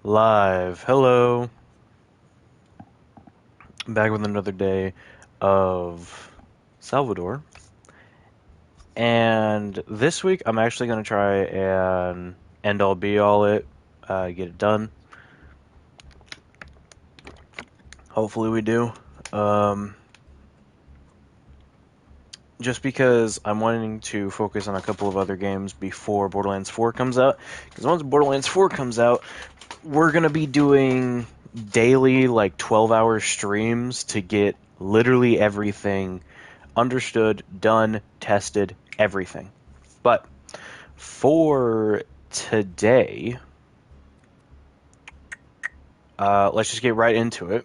Live. Hello. Back with another day of Salvador. And this week I'm actually going to try and end all be all it, get it done. Hopefully we do. Um, just because I'm wanting to focus on a couple of other games before Borderlands 4 comes out. Because once Borderlands 4 comes out, we're going to be doing daily, like 12-hour streams to get literally everything understood, done, tested, everything. But for today, let's just get right into it.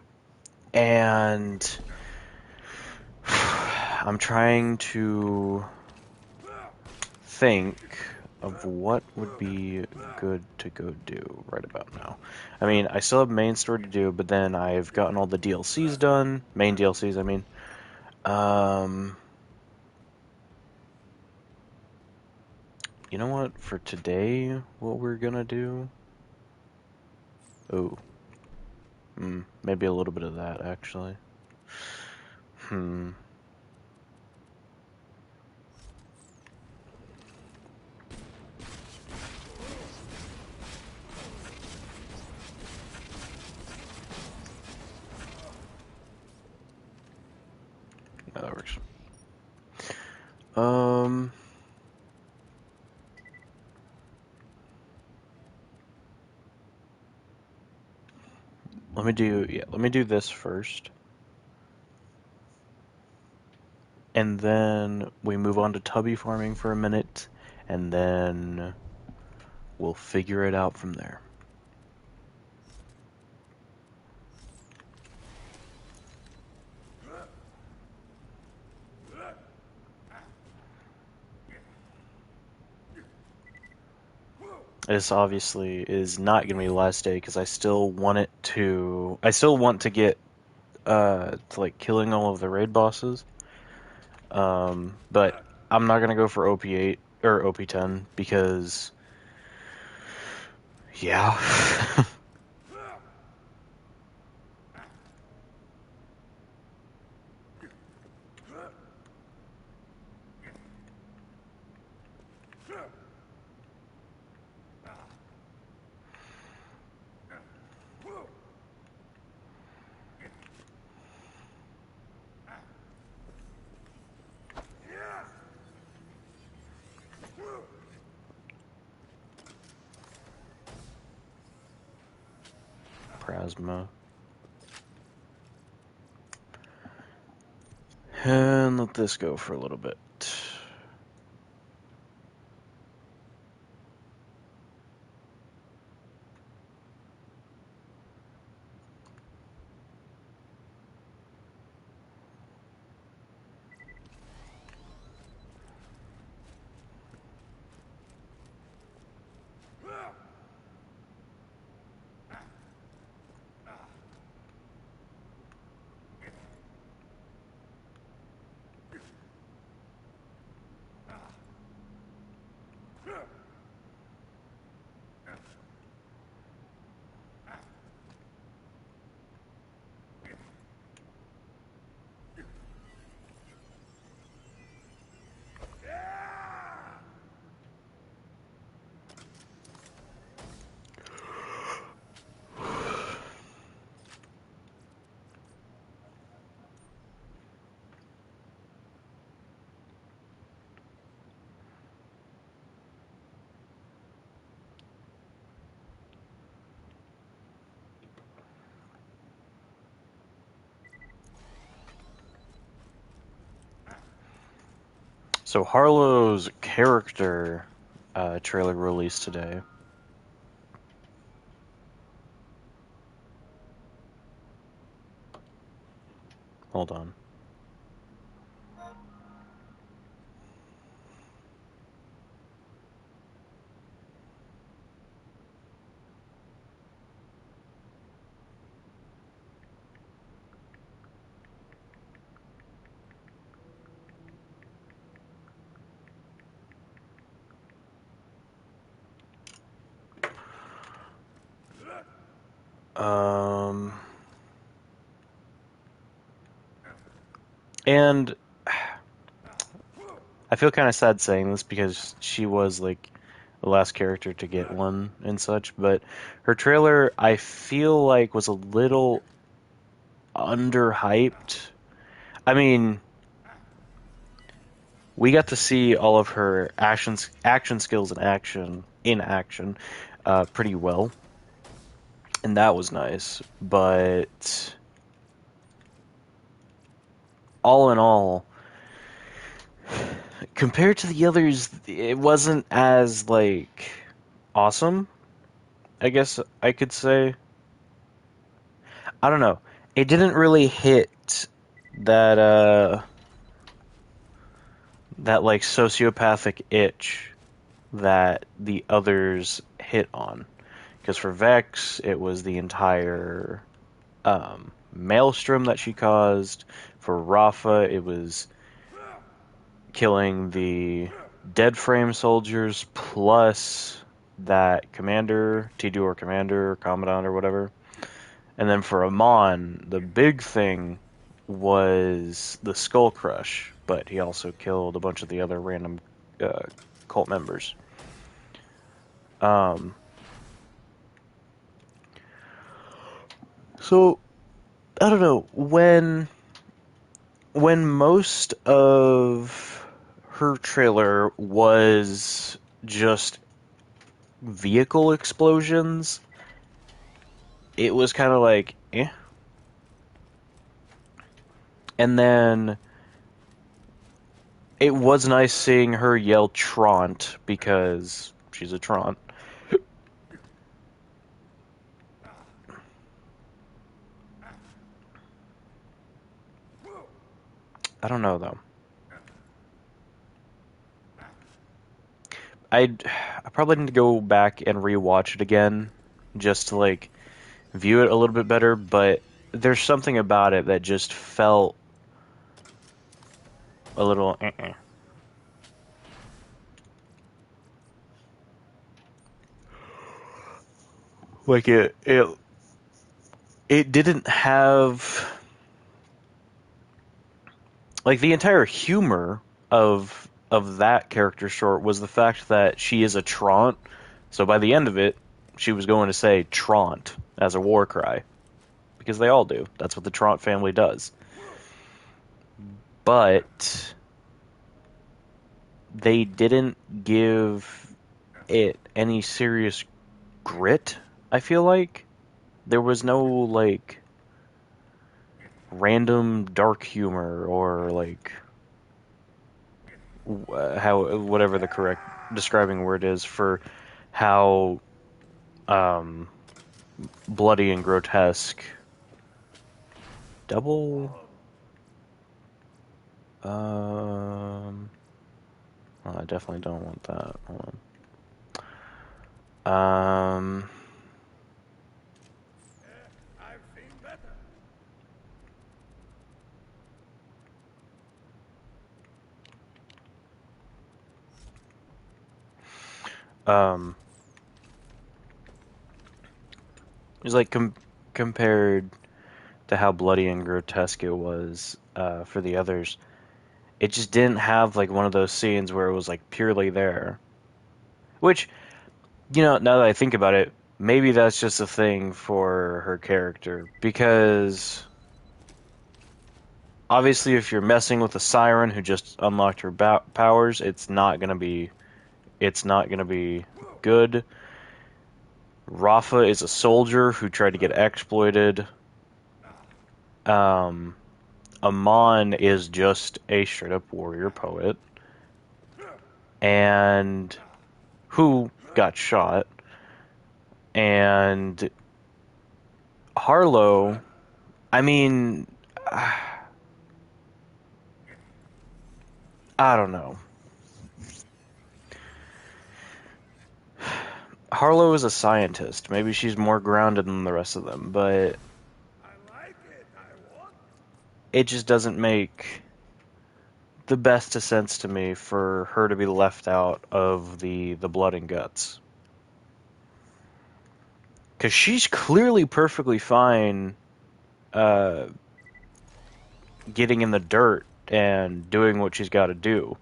And I'm trying to think of what would be good to go do right about now. I mean, I still have main story to do, but then I've gotten all the DLCs done. Main DLCs, I mean. Um, you know what? For today, what we're gonna do? Oh, maybe a little bit of that, actually. Hmm. Yeah, that works. Um, let me do this first. And then we move on to tubby farming for a minute, and then we'll figure it out from there. This obviously is not going to be the last day because I still want it to. I still want to get to like killing all of the raid bosses. But I'm not gonna go for OP8 or OP10 because yeah. Plasma. And let this go for a little bit. So Harlow's character trailer released today. Hold on. Um, and I feel kind of sad saying this because she was like the last character to get one and such, but her trailer I feel like was a little underhyped. I mean, we got to see all of her action skills in action, pretty well, and that was nice. But all in all, compared to the others, it wasn't as like awesome. I guess I could say. I don't know. It didn't really hit that that like sociopathic itch that the others hit on. Because for Vex, it was the entire maelstrom that she caused. For Rafa, it was killing the dead frame soldiers plus that commander, T2 or commander, or commandant or whatever. And then for Amon, the big thing was the Skull Crush, but he also killed a bunch of the other random cult members. Um, so I don't know when most of her trailer was just vehicle explosions, it was kind of like eh. And then it was nice seeing her yell Trant because she's a Trant. I don't know though. I probably need to go back and rewatch it again just to like view it a little bit better, but there's something about it that just felt a little like it didn't have like the entire humor of that character short was the fact that she is a Trant. So by the end of it, she was going to say Trant as a war cry because they all do. That's what the Trant family does. But they didn't give it any serious grit, I feel like. There was no like random dark humor or like how whatever the correct describing word is for how um, bloody and grotesque. Double. Well, I definitely don't want that. Hold on. Um, it's like compared to how bloody and grotesque it was for the others. It just didn't have like one of those scenes where it was like purely there. Which, now that I think about it, maybe that's just a thing for her character because obviously if you're messing with a siren who just unlocked her powers, it's not gonna be good. Rafa is a soldier who tried to get exploited. Um, Amon is just a straight up warrior poet, and who got shot. And Harlow, I mean, I don't know. Harlow is a scientist. Maybe she's more grounded than the rest of them, but it just doesn't make the best of sense to me for her to be left out of the blood and guts. Because she's clearly perfectly fine uh, getting in the dirt and doing what she's got to do.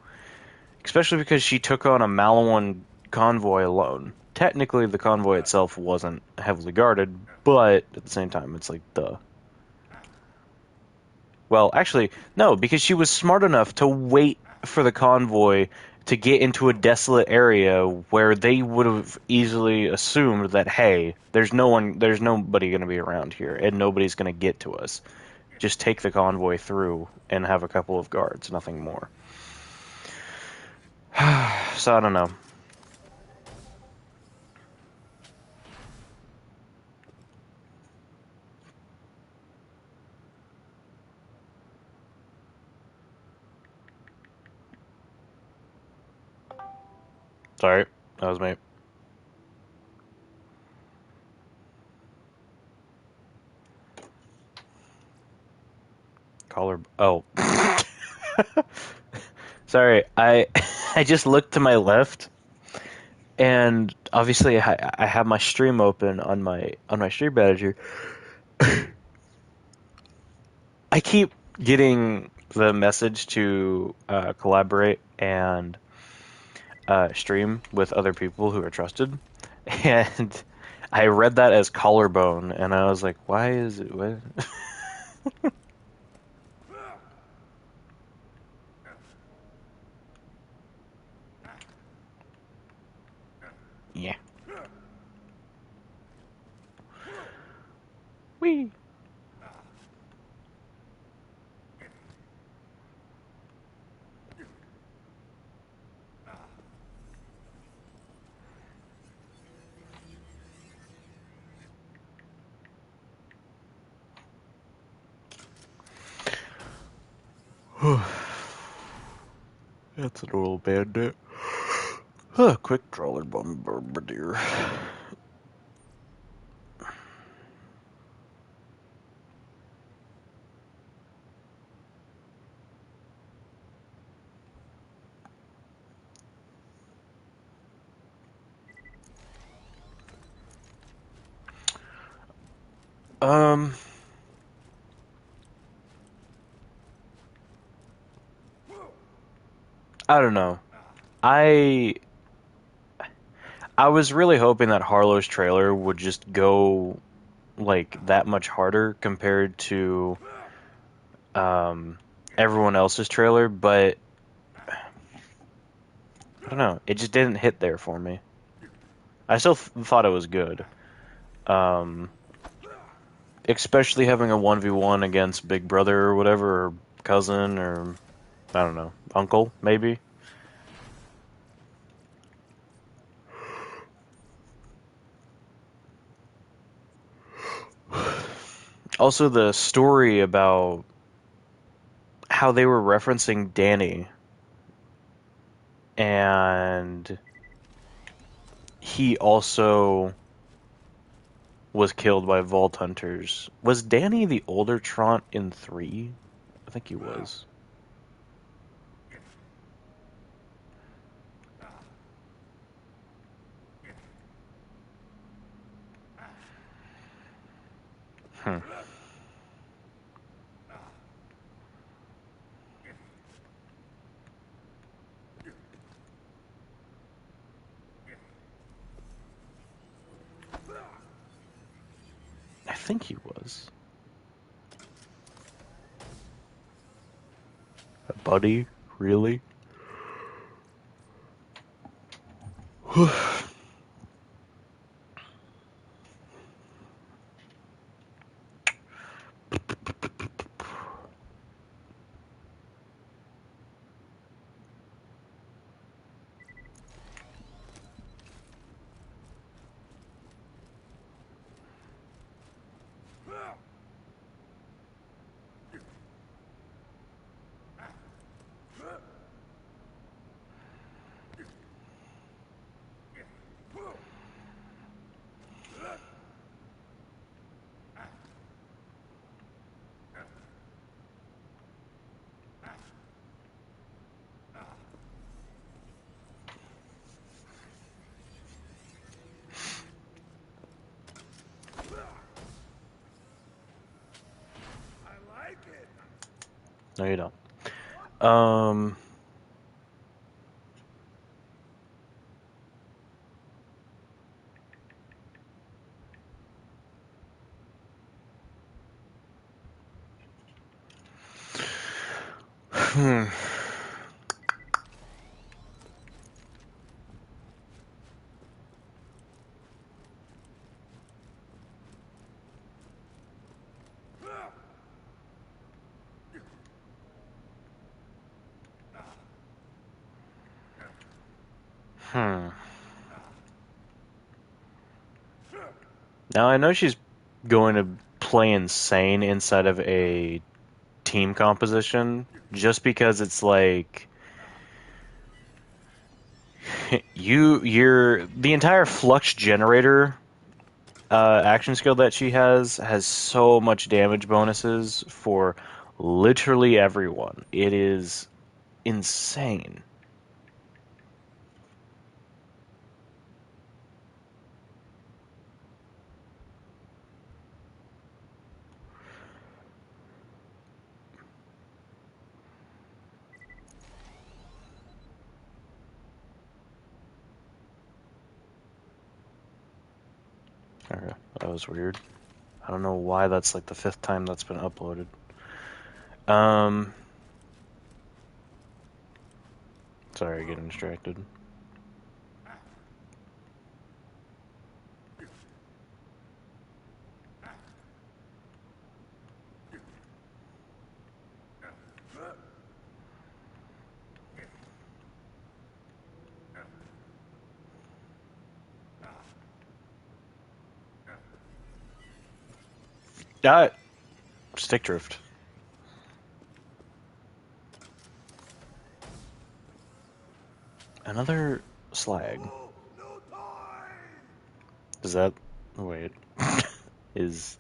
Especially because she took on a Malawan convoy alone. Technically, the convoy itself wasn't heavily guarded, but at the same time, it's like, duh. Well, actually, no, because she was smart enough to wait for the convoy to get into a desolate area where they would have easily assumed that, hey, there's nobody going to be around here, and nobody's going to get to us. Just take the convoy through and have a couple of guards, nothing more. So I don't know. Sorry, that was me. Collar. Oh, sorry. I I just looked to my left, and obviously I have my stream open on my stream manager. I keep getting the message to collaborate and stream with other people who are trusted, and I read that as collarbone, and I was like, why is it? What? Yeah. Wee. That's an old bandit. Quick trawler bombardier. Um, I don't know. I I was really hoping that Harlow's trailer would just go like that much harder compared to um everyone else's trailer, but I don't know. It just didn't hit there for me. I still thought it was good. Um, especially having a 1v1 against Big Brother or whatever, or cousin, or I don't know, uncle, maybe. Also, the story about how they were referencing Danny and he also was killed by Vault Hunters. Was Danny the older Trant in 3? I think he was. Hmm. I think he was. Buddy? Really? No, you don't. Um, hmm. Hmm. Now I know she's going to play insane inside of a team composition just because it's like you're the entire flux generator action skill that she has so much damage bonuses for literally everyone. It is insane. Okay, that was weird. I don't know why that's like the fifth time that's been uploaded. Um, sorry, getting distracted. Ah, stick drift. Another slag. Is that wait? Is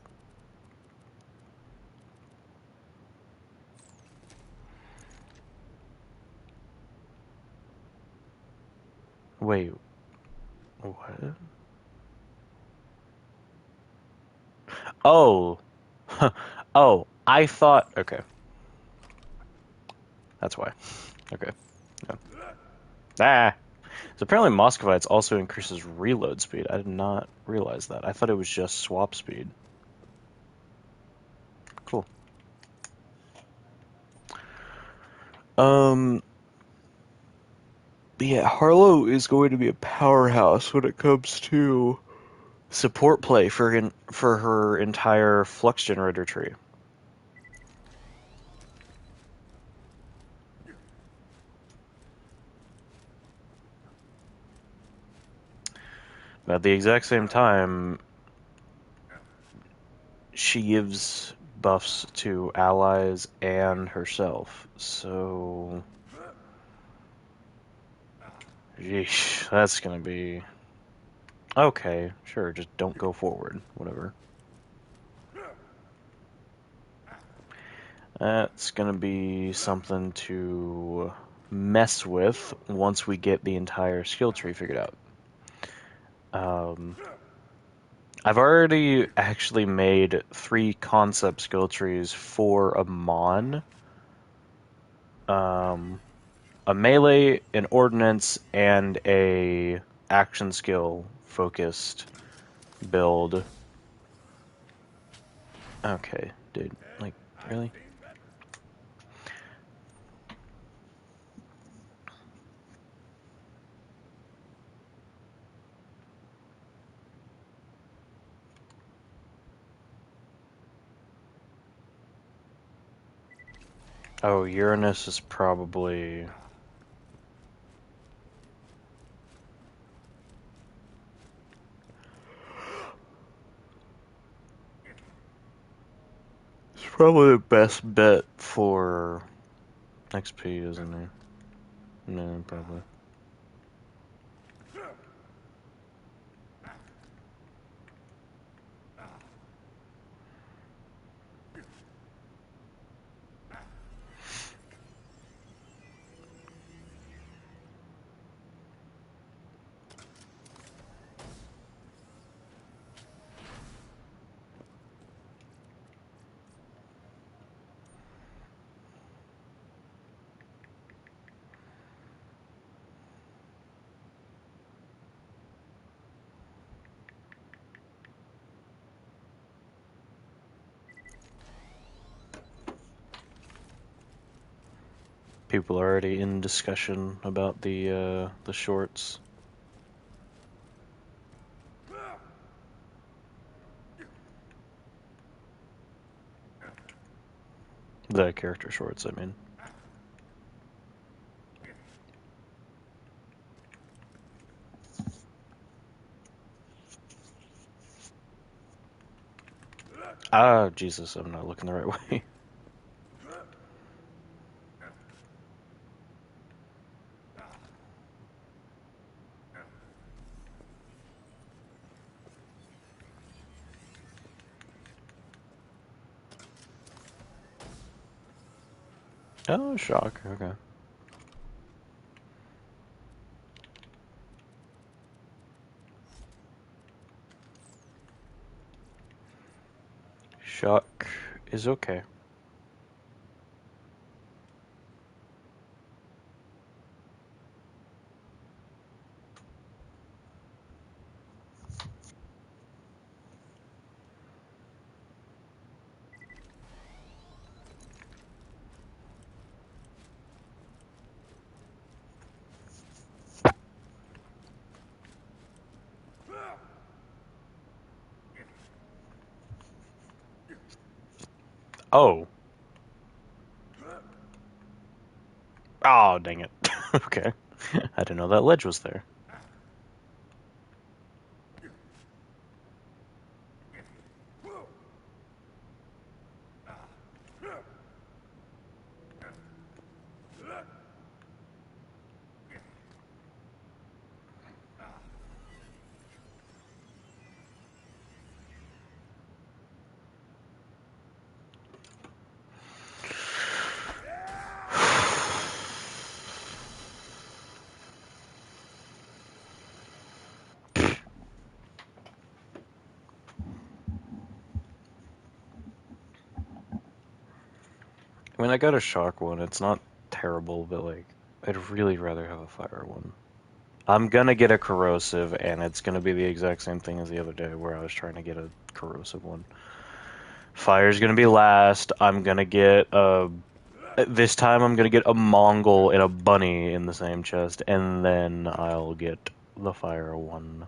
wait what? Oh, oh, I thought. Okay, that's why. Okay, yeah. Ah. So apparently Moscovites also increases reload speed. I did not realize that. I thought it was just swap speed. Cool. Um, but yeah, Harlow is going to be a powerhouse when it comes to support play for her entire flux generator tree. But at the exact same time, she gives buffs to allies and herself. So, yeesh, that's gonna be okay. Sure, just don't go forward. Whatever. That's gonna be something to mess with once we get the entire skill tree figured out. Um, I've already actually made 3 concept skill trees for a Mon, um, a melee, an ordnance, and a action skill focused build. Okay, dude, like, really? Oh, Uranus is probably... It's probably the best bet for XP, isn't it? No, probably. People are already in discussion about the shorts. The character shorts, I mean. Ah, Jesus, I'm not looking the right way. Oh, shock, okay. Shock is okay. Oh. Oh, dang it. Okay. I didn't know that ledge was there. I mean, I got a shock one. It's not terrible, but like, I'd really rather have a fire one. I'm gonna get a corrosive, and it's gonna be the exact same thing as the other day where I was trying to get a corrosive one. Fire's gonna be last. I'm gonna get a. This time I'm gonna get a Mongol and a bunny in the same chest, and then I'll get the fire one.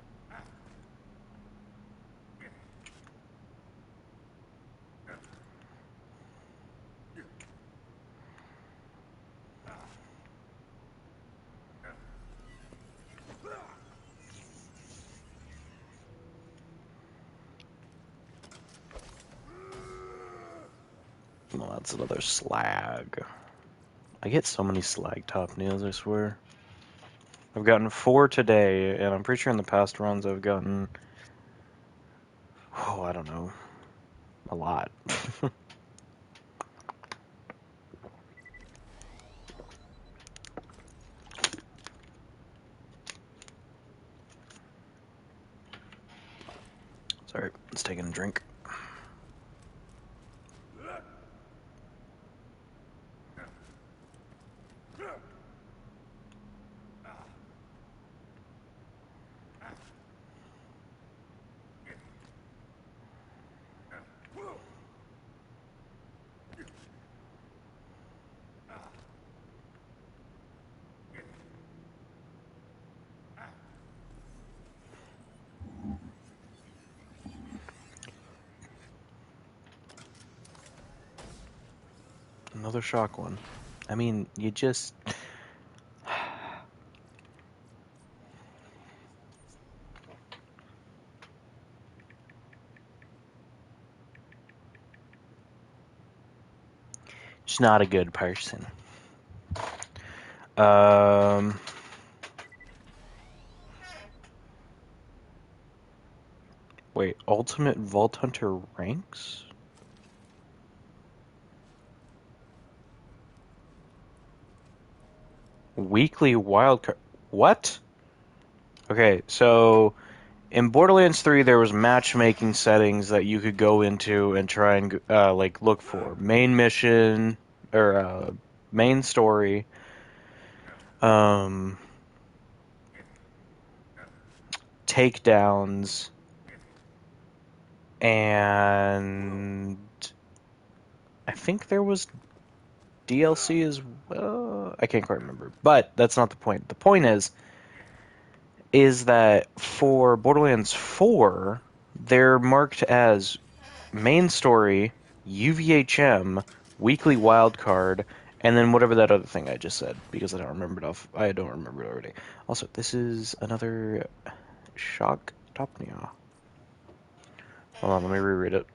Well, that's another slag. I get so many slag top nails, I swear. I've gotten 4 today, and I'm pretty sure in the past runs I've gotten, oh, I don't know, a lot. Sorry, let's take a drink. Another shock one. I mean, you just... Just not a good person. Um... Wait, Ultimate Vault Hunter ranks? Weekly wildcard... What? Okay, so... In Borderlands 3, there was matchmaking settings that you could go into and try and like look for main mission or main story, um, takedowns, and I think there was DLC as well. I can't quite remember. But that's not the point. The point is that for Borderlands 4, they're marked as main story, UVHM, weekly wildcard, and then whatever that other thing I just said, because I don't remember it already. Also, this is another shock topnia. Hold on, let me reread it.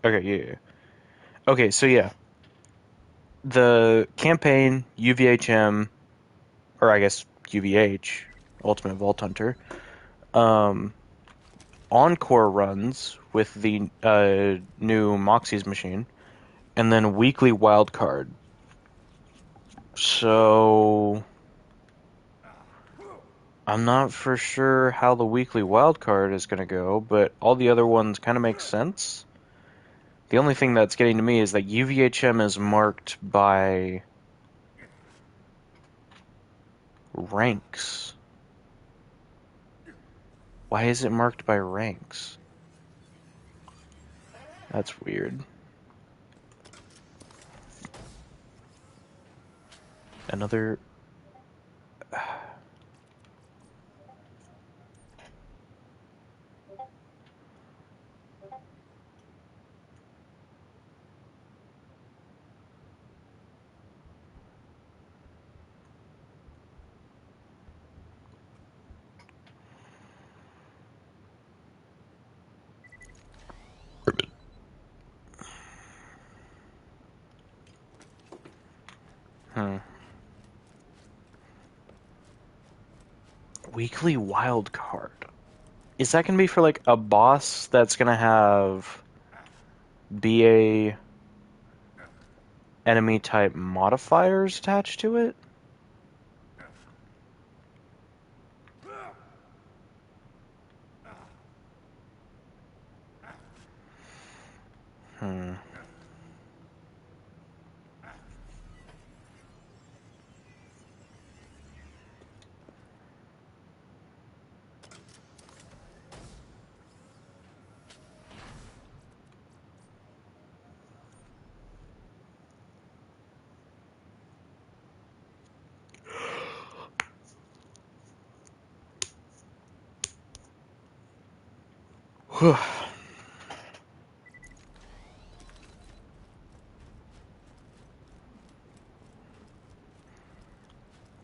Okay, yeah. Okay, so yeah. The campaign, UVHM, or I guess UVH, Ultimate Vault Hunter, Encore runs with the new Moxie's machine, and then weekly wildcard. So I'm not for sure how the weekly wildcard is going to go, but all the other ones kind of make sense. The only thing that's getting to me is that UVHM is marked by ranks. Why is it marked by ranks? That's weird. Another... Weekly wild card. Is that going to be for like a boss that's going to have BA enemy type modifiers attached to it?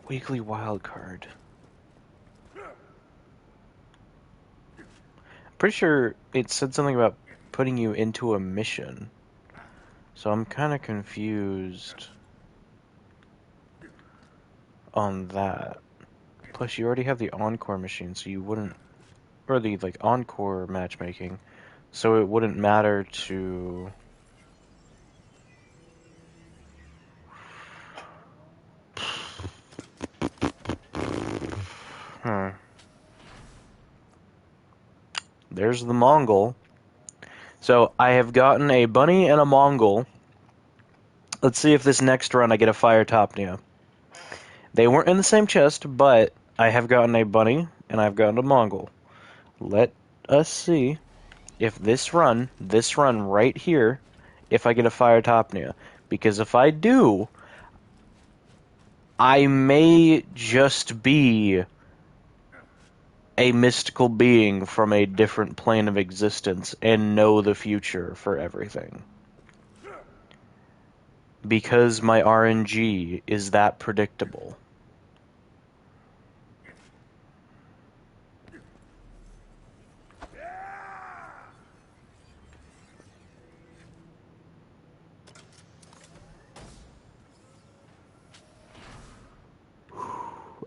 Weekly wild card. Pretty sure it said something about putting you into a mission. So I'm kind of confused on that. Plus, you already have the Encore machine, so you wouldn't... Or the, like, Encore matchmaking. So it wouldn't matter to... There's the Mongol. So I have gotten a bunny and a Mongol. Let's see if this next run I get a Fire Topnia. They weren't in the same chest, but I have gotten a bunny and I've gotten a Mongol. Let us see if this run right here, if I get a Fire Topnia. Because if I do, I may just be a mystical being from a different plane of existence and know the future for everything. Because my RNG is that predictable.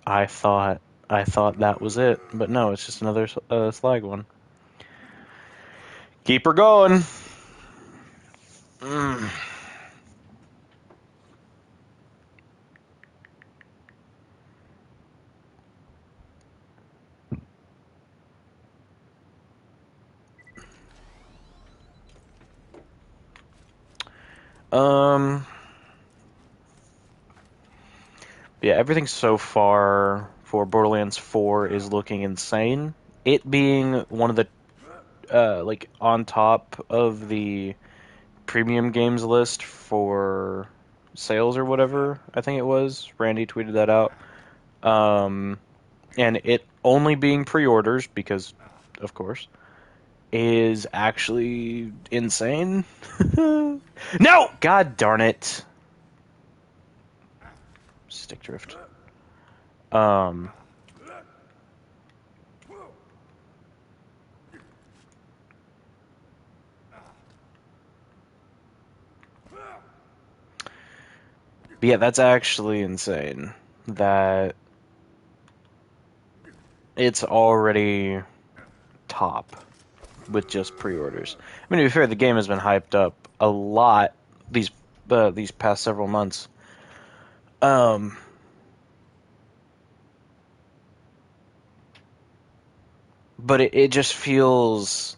I thought that was it, but no, it's just another slag one. Keep her going. Yeah, everything so far for Borderlands 4 is looking insane. It being one of the, like, on top of the premium games list for sales or whatever, I think it was. Randy tweeted that out. And it only being pre-orders, because, of course, is actually insane. No! God darn it. Stick drift. But yeah, that's actually insane. That it's already top with just pre-orders. I mean, to be fair, the game has been hyped up a lot these past several months. But it just feels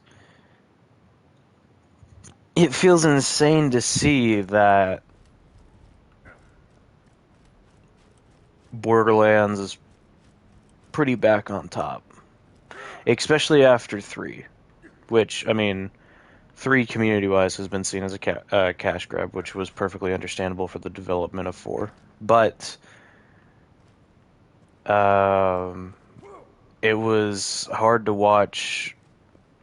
insane to see that Borderlands is pretty back on top, especially after 3, which, I mean, 3 community-wise has been seen as a cash grab, which was perfectly understandable for the development of 4. But it was hard to watch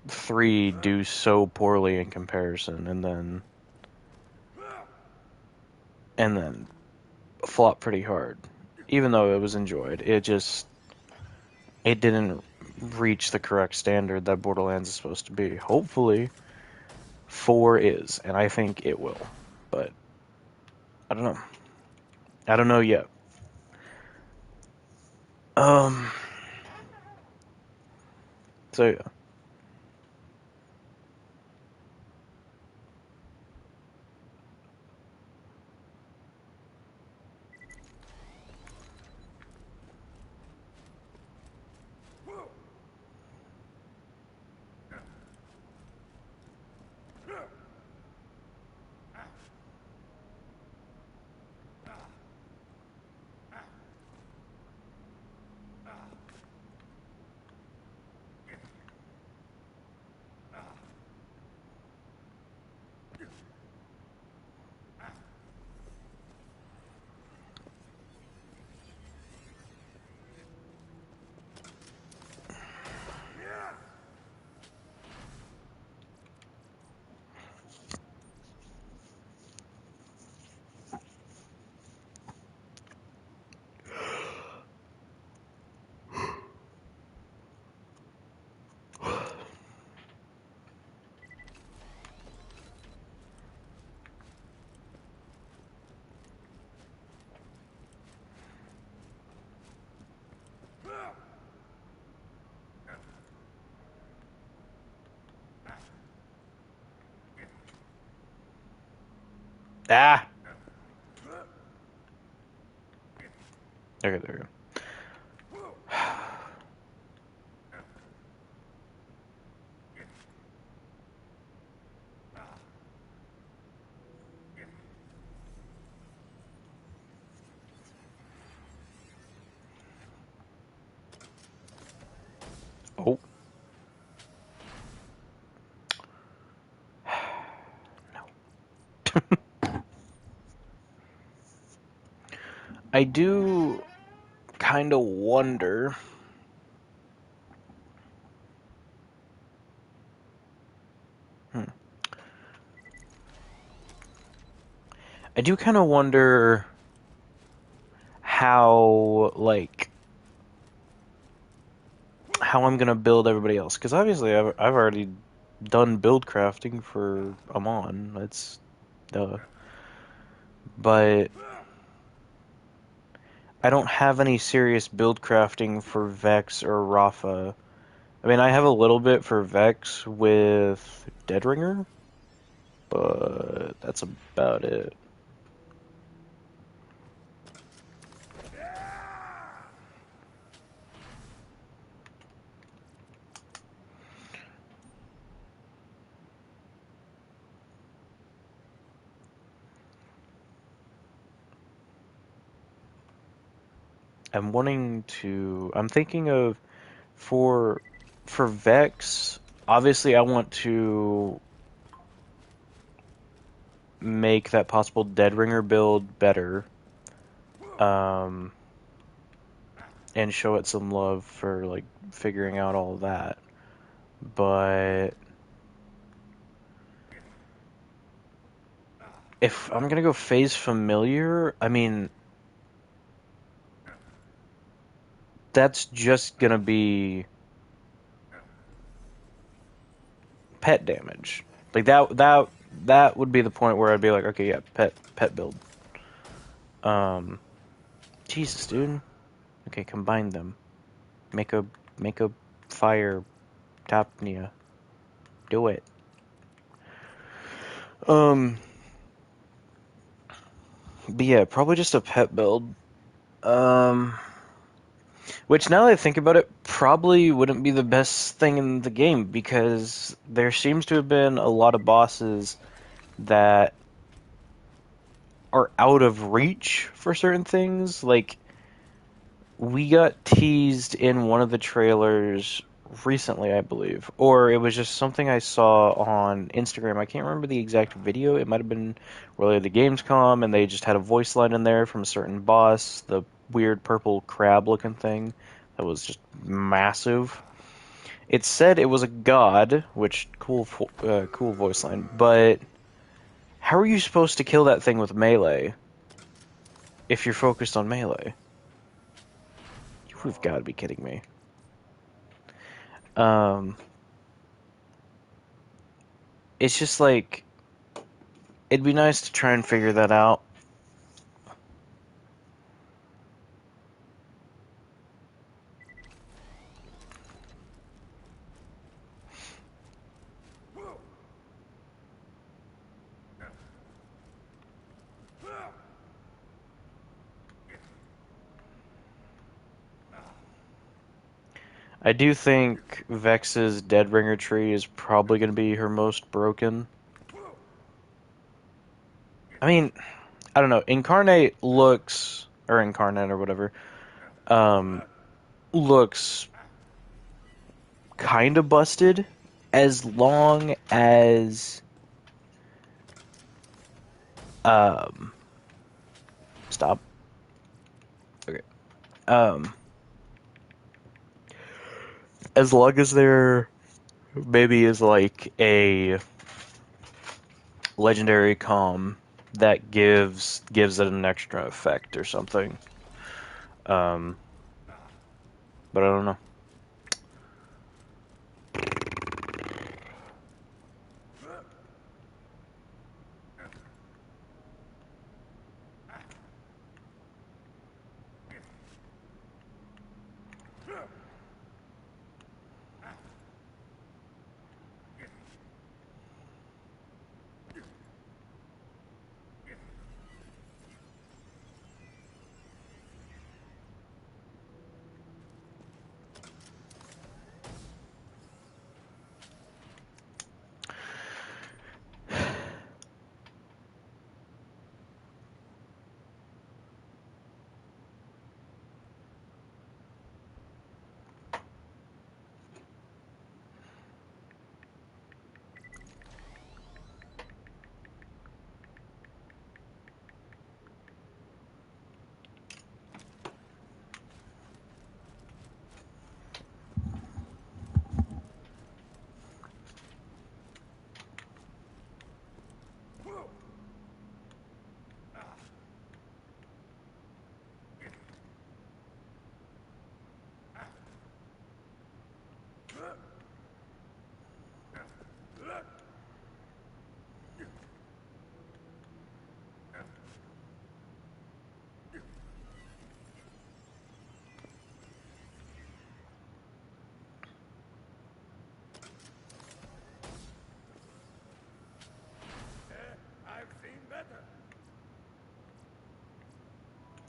3 do so poorly in comparison, and then flop pretty hard. Even though it was enjoyed, it didn't reach the correct standard that Borderlands is supposed to be. Hopefully, 4 is, and I think it will. But I don't know. I don't know yet. So yeah. Ah! Okay, there we go. Oh. No. I do kind of wonder. I do kind of wonder how, like, how I'm gonna build everybody else, because obviously I've already done build crafting for Amon. That's duh. But I don't have any serious build crafting for Vex or Rafa. I mean, I have a little bit for Vex with Deadringer, but that's about it. I'm thinking of for Vex, obviously I want to make that possible Dead Ringer build better, and show it some love for like figuring out all of that. But if I'm gonna go phase familiar, I mean, that's just gonna be pet damage. Like that would be the point where I'd be like, okay, yeah, pet build. Um, Jesus, dude. Okay, combine them. Make a fire Tapnia. Do it. Um, but yeah, probably just a pet build. Um, which now that I think about it, probably wouldn't be the best thing in the game because there seems to have been a lot of bosses that are out of reach for certain things. Like, we got teased in one of the trailers recently, I believe, or it was just something I saw on Instagram. I can't remember the exact video. It might have been related to Gamescom, and they just had a voice line in there from a certain boss, the weird purple crab-looking thing that was just massive. It said it was a god, which cool voice line. But how are you supposed to kill that thing with melee if you're focused on melee? You've got to be kidding me. Um, it's just like it'd be nice to try and figure that out. I do think Vex's Deadringer tree is probably going to be her most broken. I mean, I don't know. Incarnate looks, or Incarnate or whatever, um, looks kind of busted as long as, um, stop. Okay. Um, as long as there maybe is like a legendary calm that gives it an extra effect or something. Um, but I don't know.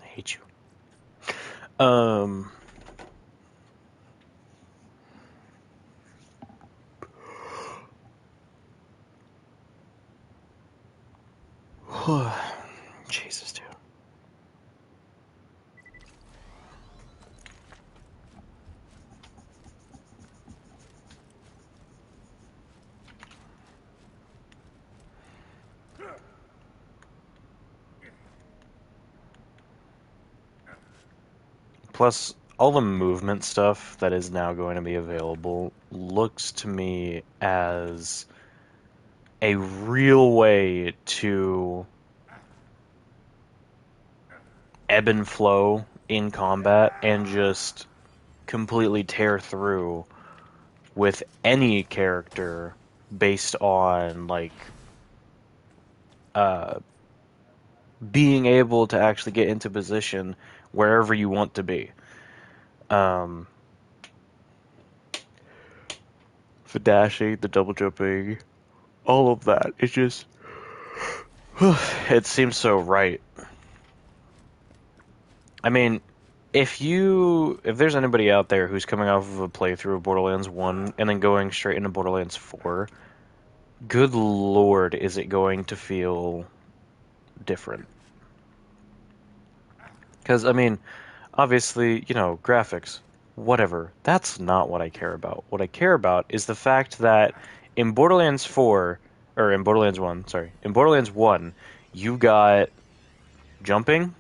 I hate you. Um, Jesus, dude. Plus, all the movement stuff that is now going to be available looks to me as a real way to ebb and flow in combat and just completely tear through with any character based on like uh, being able to actually get into position wherever you want to be. Um, the dashing, the double jumping, all of that. It just it seems so right. I mean, if there's anybody out there who's coming off of a playthrough of Borderlands 1 and then going straight into Borderlands 4, good lord, is it going to feel different? Because, I mean, obviously, graphics, whatever. That's not what I care about. What I care about is the fact that in Borderlands 4, or in Borderlands 1, sorry, in Borderlands 1, you got jumping,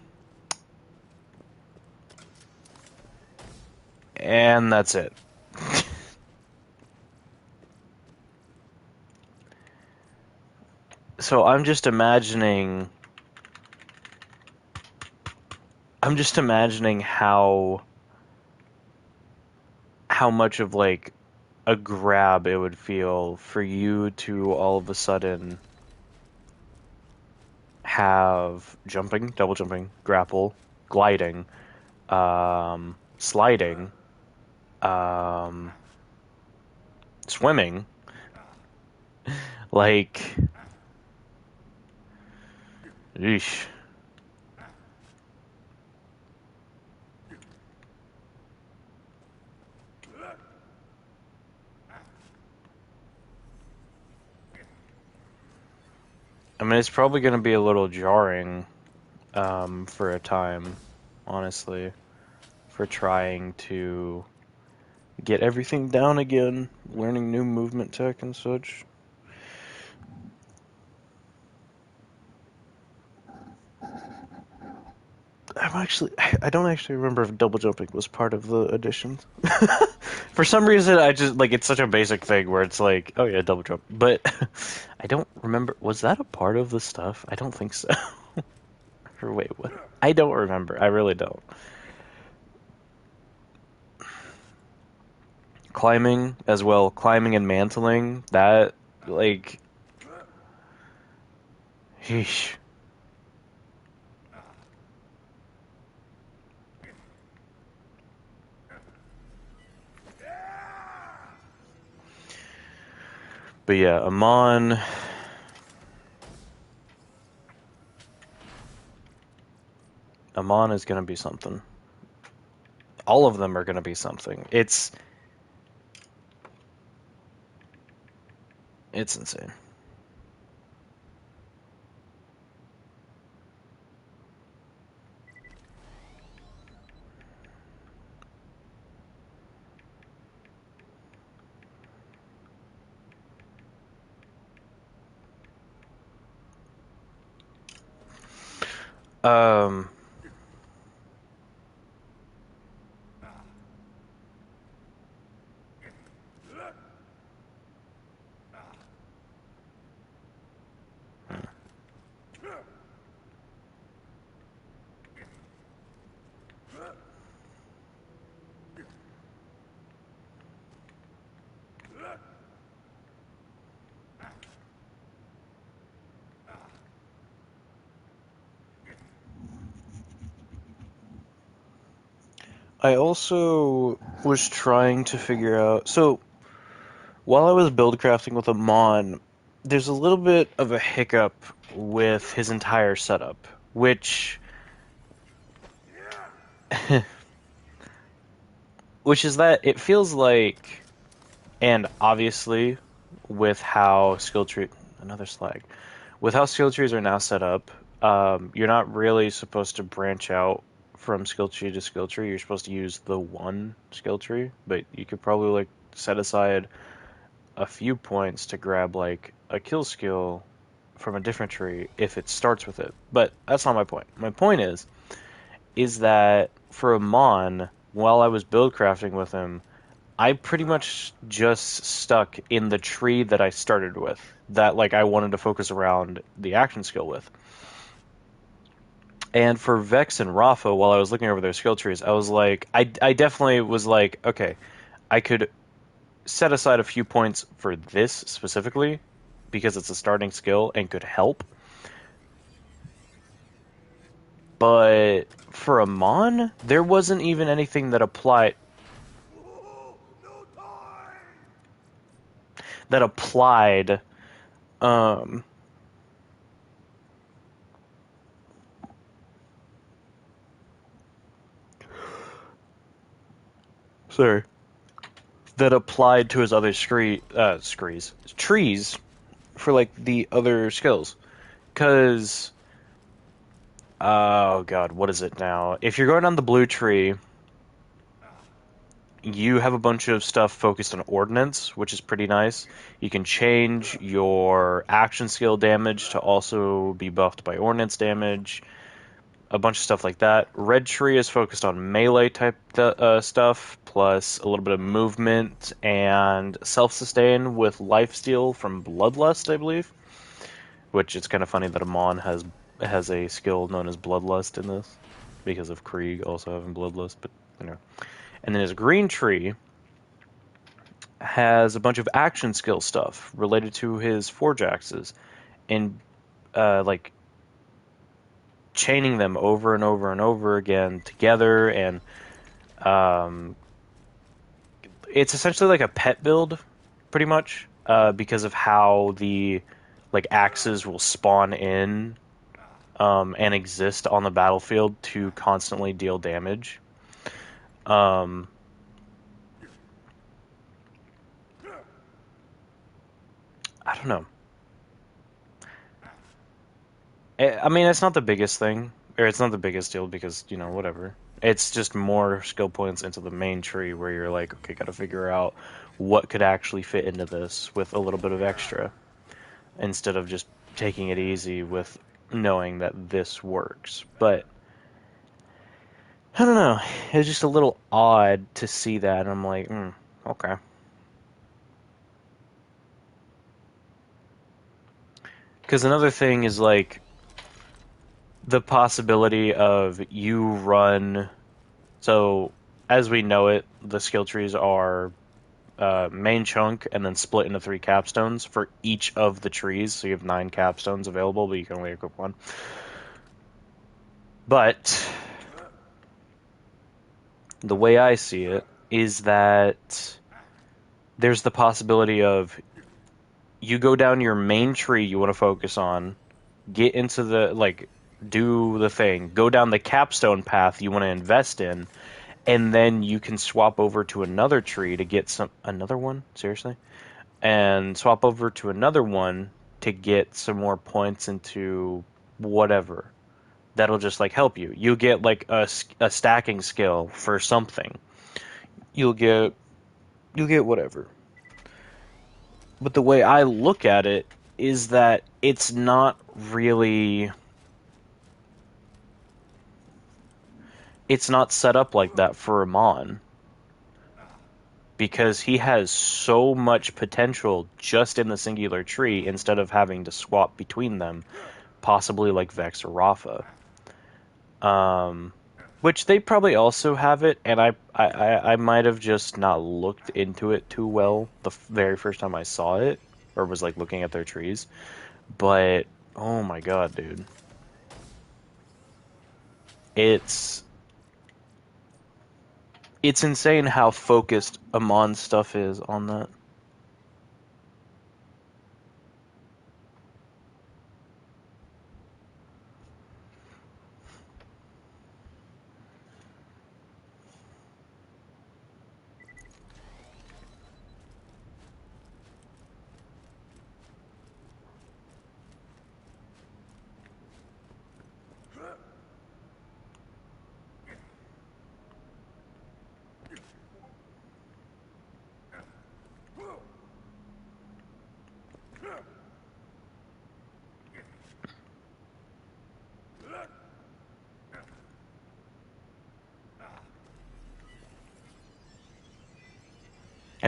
and that's it. So I'm just imagining how much of like a grab it would feel for you to all of a sudden have jumping, double jumping, grapple, gliding, sliding, um, swimming, like, yeesh. I mean, it's probably going to be a little jarring, for a time, honestly, for trying to get everything down again, learning new movement tech and such. I don't actually remember if double jumping was part of the additions. For some reason, I just like it's such a basic thing where it's like, oh yeah, double jump. But I don't remember. Was that a part of the stuff? I don't think so. Or wait, what? I don't remember. I really don't. Climbing as well, climbing and mantling. That like, sheesh. But yeah, Amon is gonna be something. All of them are gonna be something. It's insane. Um, I also was trying to figure out. So while I was build crafting with Amon, there's a little bit of a hiccup with his entire setup, which is that it feels like, and obviously with how skill tree, another slag, with how skill trees are now set up, you're not really supposed to branch out from skill tree to skill tree. You're supposed to use the one skill tree, but you could probably like set aside a few points to grab like a kill skill from a different tree if it starts with it. But that's not my point. My point is is that for Amon, while I was build crafting with him, I pretty much just stuck in the tree that I started with, that like I wanted to focus around the action skill with. And for Vex and Rafa, while I was looking over their skill trees, I was like, I definitely was like, okay, I could set aside a few points for this specifically because it's a starting skill and could help. But for Amon, there wasn't even anything that applied that applied um sorry, that applied to his other trees for like the other skills. Cause oh god, what is it now? If you're going on the blue tree, you have a bunch of stuff focused on ordnance, which is pretty nice. You can change your action skill damage to also be buffed by ordnance damage. A bunch of stuff like that. Red tree is focused on melee type stuff, plus a little bit of movement and self-sustain with lifesteal from Bloodlust, I believe. Which it's kind of funny that Amon has a skill known as Bloodlust in this, because of Krieg also having Bloodlust, but you know. And then his green tree has a bunch of action skill stuff related to his forge axes, and like chaining them over and over and over again together, and um, it's essentially like a pet build, pretty much, because of how the like axes will spawn in and exist on the battlefield to constantly deal damage. Um, I don't know. I mean, it's not the biggest thing, or it's not the biggest deal because, you know, whatever. It's just more skill points into the main tree where you're like, okay, gotta figure out what could actually fit into this with a little bit of extra instead of just taking it easy with knowing that this works. But I don't know. It's just a little odd to see that. And I'm like, okay. Because another thing is like the possibility of you run. So, as we know it, the skill trees are main chunk and then split into 3 capstones for each of the trees. So you have 9 capstones available, but you can only equip 1. But the way I see it is that there's the possibility of you go down your main tree you want to focus on, get into the, like, do the thing, go down the capstone path you want to invest in, and then you can swap over to another tree to get another one? Seriously? And swap over to another one to get some more points into whatever. That'll just, like, help you. You get, like, a stacking skill for something. You'll get whatever. But the way I look at it is that it's not really, it's not set up like that for Amon, because he has so much potential just in the singular tree instead of having to swap between them, possibly like Vex or Rafa. Which they probably also have it, and I might have just not looked into it too well the very first time I saw it, or was like looking at their trees. But oh my god, dude, it's it's insane how focused Amon's stuff is on that.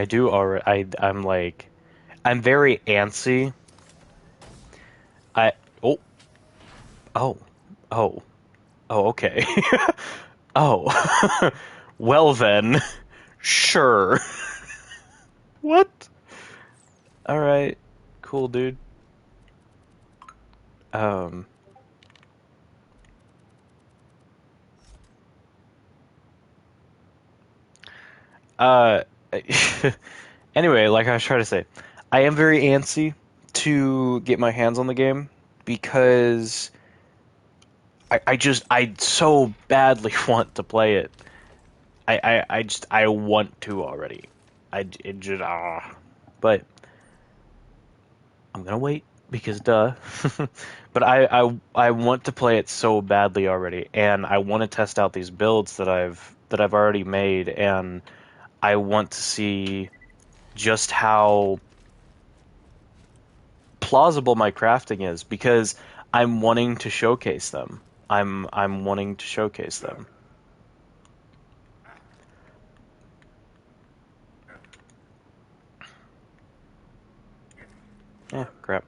I do already. I'm like, I'm very antsy. I oh oh oh oh okay. Oh, well then, sure. What? All right, cool, dude. Um. Uh. Anyway, like I was trying to say, I am very antsy to get my hands on the game because I so badly want to play it. I want to already. It just but I'm gonna wait because duh. But I want to play it so badly already, and I want to test out these builds that I've already made, and I want to see just how plausible my crafting is because I'm wanting to showcase them. I'm wanting to showcase them. Yeah, crap.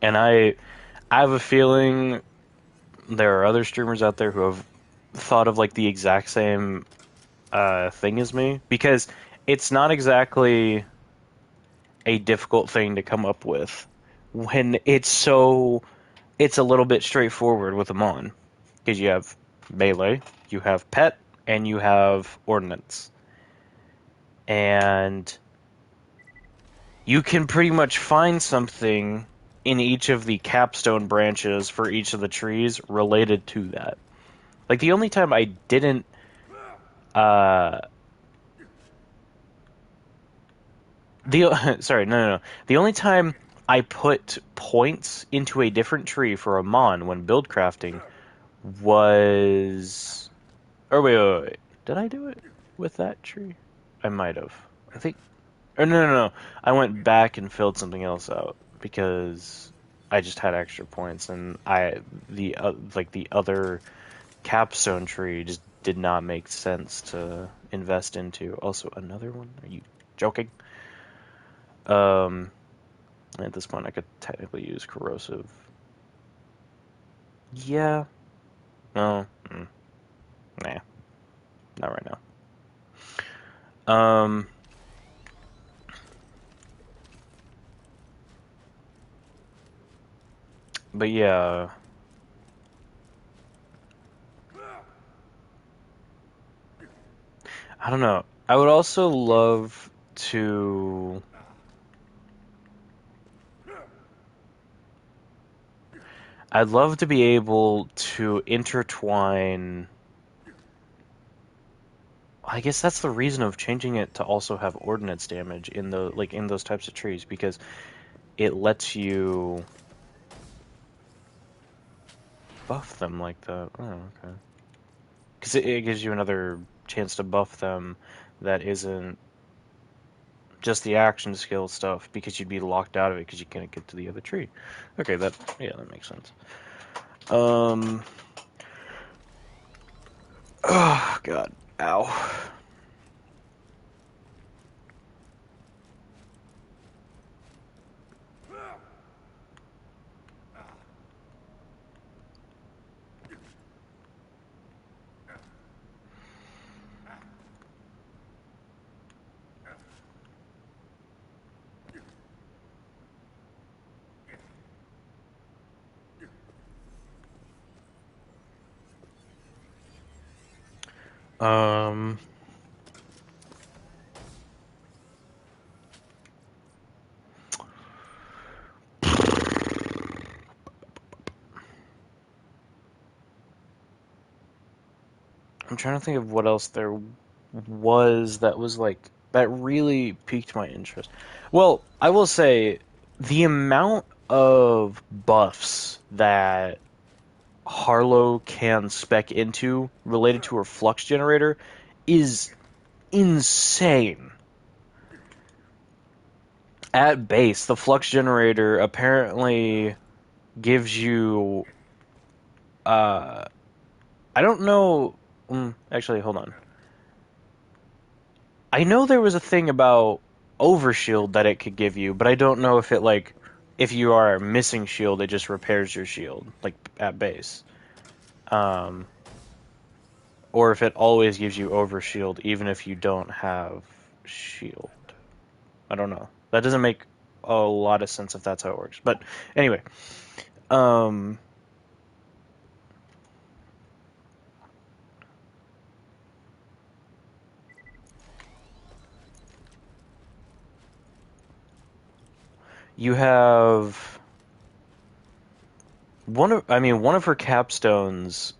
And I have a feeling there are other streamers out there who have thought of like the exact same thing as me because it's not exactly a difficult thing to come up with when it's a little bit straightforward with them on because you have melee, you have pet, and you have ordnance, and you can pretty much find something in each of the capstone branches for each of the trees related to that. Like the only time I didn't uh the sorry, no. The only time I put points into a different tree for a mon when build crafting was or wait. Did I do it with that tree? I might have. I think or no. I went back and filled something else out because I just had extra points and like the other capstone tree just did not make sense to invest into. Also, another one? Are you joking? Um, at this point, I could technically use corrosive. Yeah. No. Nah. Not right now. But yeah. I don't know. I would also love to. I'd love to be able to intertwine. I guess that's the reason of changing it to also have ordnance damage in the in those types of trees because it lets you buff them like that. Oh, okay. Because it gives you another chance to buff them that isn't just the action skill stuff because you'd be locked out of it because you can't get to the other tree. Okay, that makes sense. Oh God, ow. Um, I'm trying to think of what else there was that was like that really piqued my interest. Well, I will say the amount of buffs that Harlow can spec into related to her flux generator is insane. At base, the flux generator apparently gives you uh I don't know actually hold on. I know there was a thing about overshield that it could give you, but I don't know if it like if you are missing shield, it just repairs your shield like at base. Um or if it always gives you overshield even if you don't have shield. I don't know. That doesn't make a lot of sense if that's how it works. But anyway, um you have one of her capstones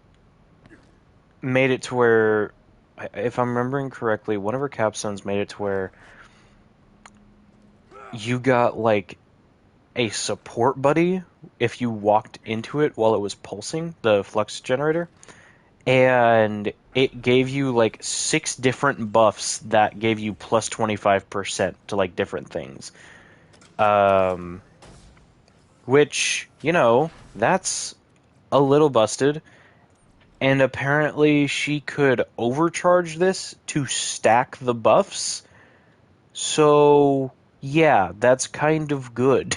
made it to where, if I'm remembering correctly, one of her capstones made it to where you got like a support buddy if you walked into it while it was pulsing, the flux generator, and it gave you like 6 different buffs that gave you plus 25% to like different things. Um, which, that's a little busted. And apparently she could overcharge this to stack the buffs. So, yeah, that's kind of good.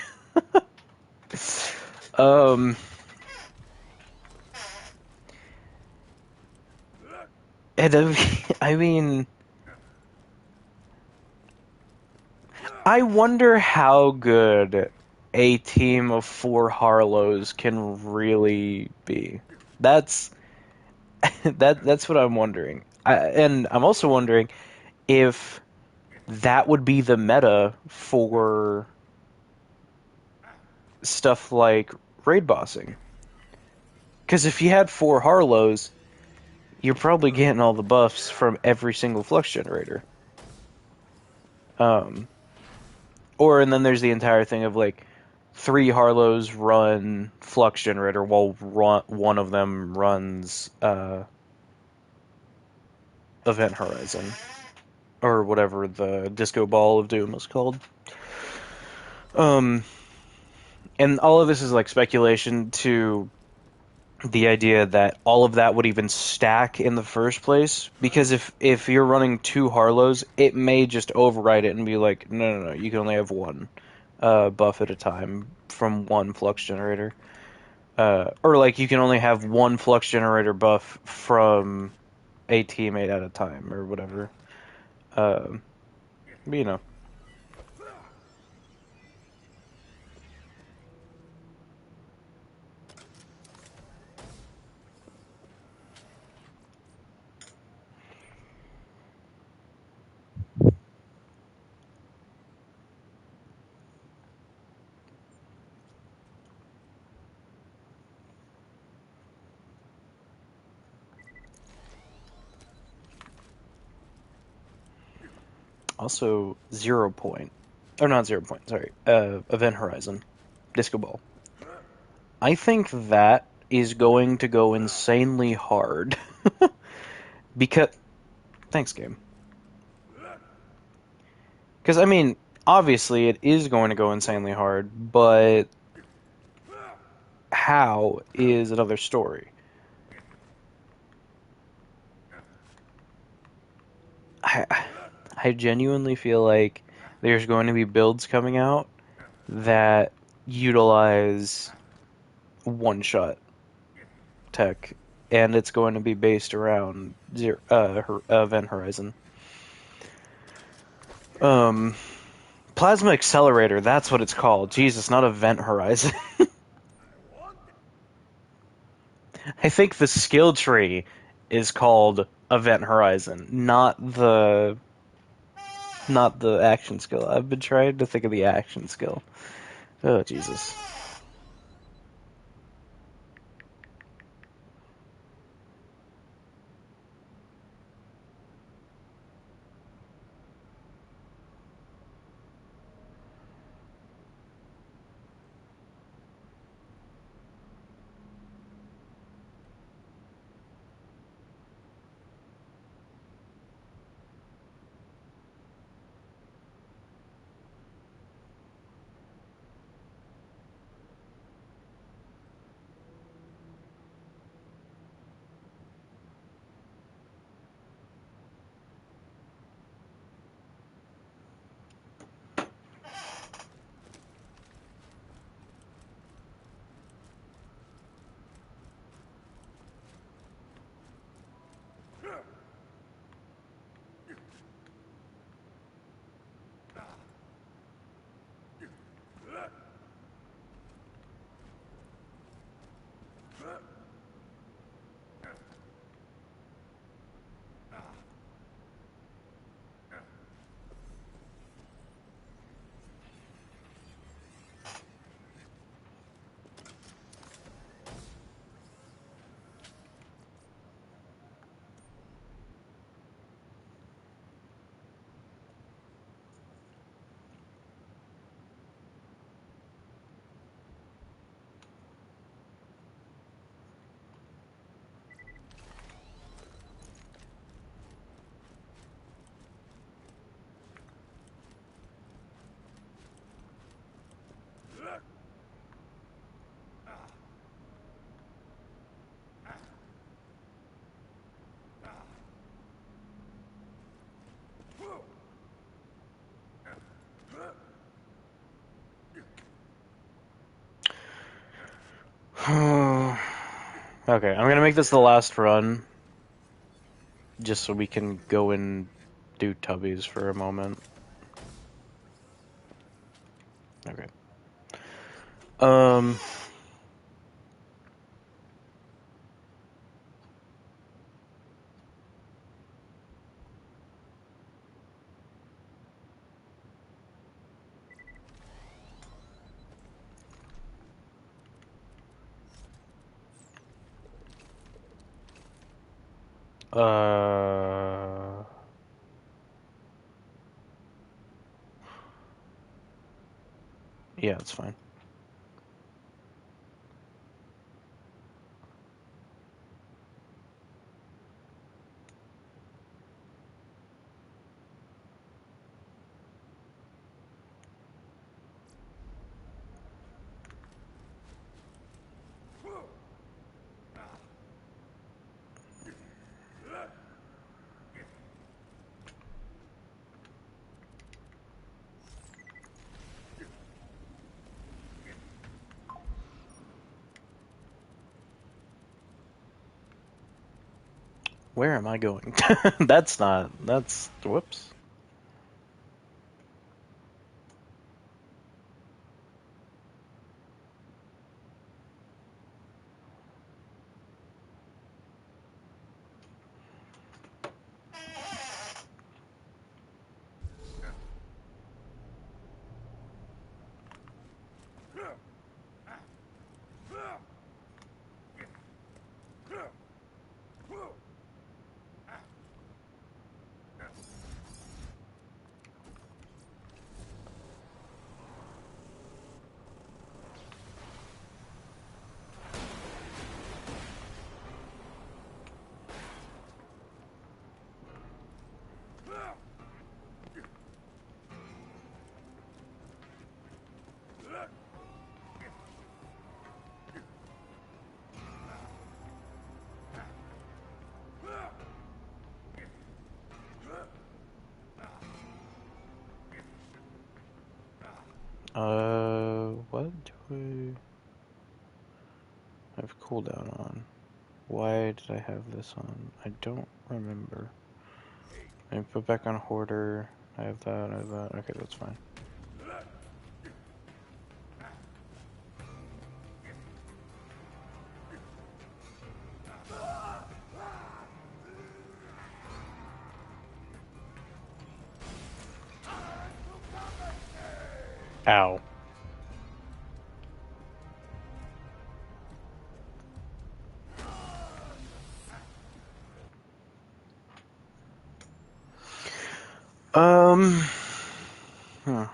um, and I mean, I wonder how good a team of 4 Harlows can really be. That's that's what I'm wondering. And I'm also wondering if that would be the meta for stuff like raid bossing. Because if you had 4 Harlows, you're probably getting all the buffs from every single flux generator. Um, and then there's the entire thing of like 3 Harlows run flux generator while one of them runs Event Horizon or whatever the Disco Ball of Doom was called. Um, and all of this is like speculation to the idea that all of that would even stack in the first place, because if you're running 2 Harlows, it may just override it and be like, no, you can only have one buff at a time from one flux generator, or like you can only have one flux generator buff from a teammate at a time or whatever. uh, but, also 0 point, or not 0 point, sorry, Event Horizon Disco Ball. I think that is going to go insanely hard. Because thanks, game. Because I mean, obviously it is going to go insanely hard, but how is another story. I I genuinely feel like there's going to be builds coming out that utilize one shot tech, and it's going to be based around Event Horizon. Um, Plasma Accelerator, that's what it's called. Jesus, not Event Horizon. I think the skill tree is called Event Horizon, not the action skill. I've been trying to think of the action skill. Oh Jesus. Okay, I'm gonna make this the last run, just so we can go and do tubbies for a moment. Okay. Um. Uh. Yeah, it's fine. Where am I going? That's not. That's. Whoops. What do I have cooldown on? Why did I have this on? I don't remember. I put back on Hoarder. I have that, I have that. Okay, that's fine. Ow. Um, huh.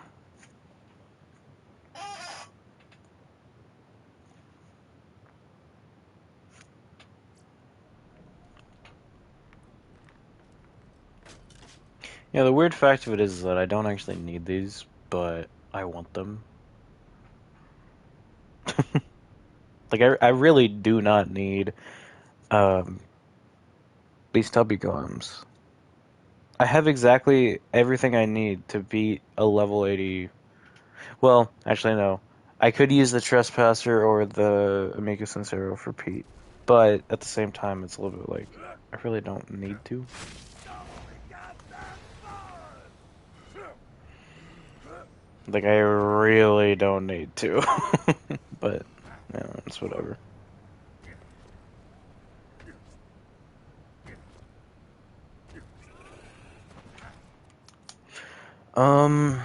Yeah, the weird fact of it is that I don't actually need these, but I want them. Like, I really do not need, um, these tubby golems. I have exactly everything I need to beat a level 80. Well, actually, no. I could use the Trespasser or the Amica Sincero for Pete, but at the same time, it's a little bit like, I really don't need to. Like, I really don't need to. But, yeah, it's whatever. Um,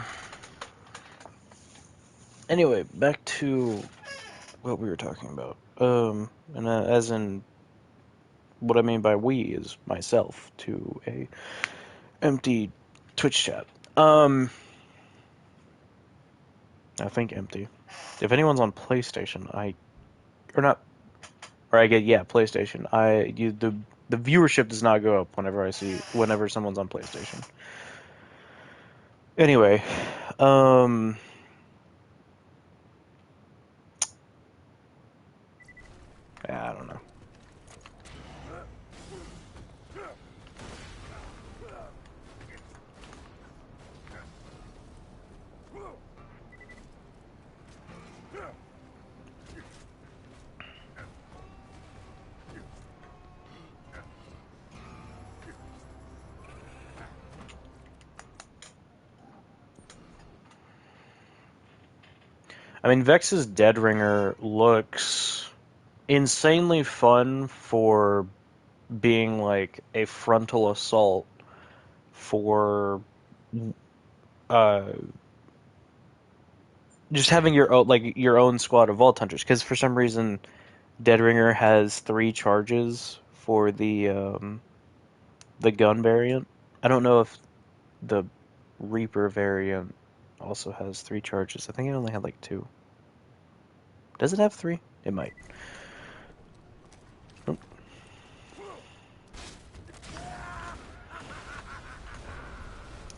anyway, back to what we were talking about. And as in, what I mean by we is myself to a empty Twitch chat. I think empty. If anyone's on PlayStation, or not, or I get yeah, PlayStation. The viewership does not go up whenever someone's on PlayStation. Anyway, um, yeah, I don't know. I mean, Vex's Dead Ringer looks insanely fun for being like a frontal assault for uh, just having your own squad of Vault Hunters. Because for some reason, Dead Ringer has 3 charges for the gun variant. I don't know if the Reaper variant also has 3 charges. I think it only had like 2. Does it have 3? It might. Oh.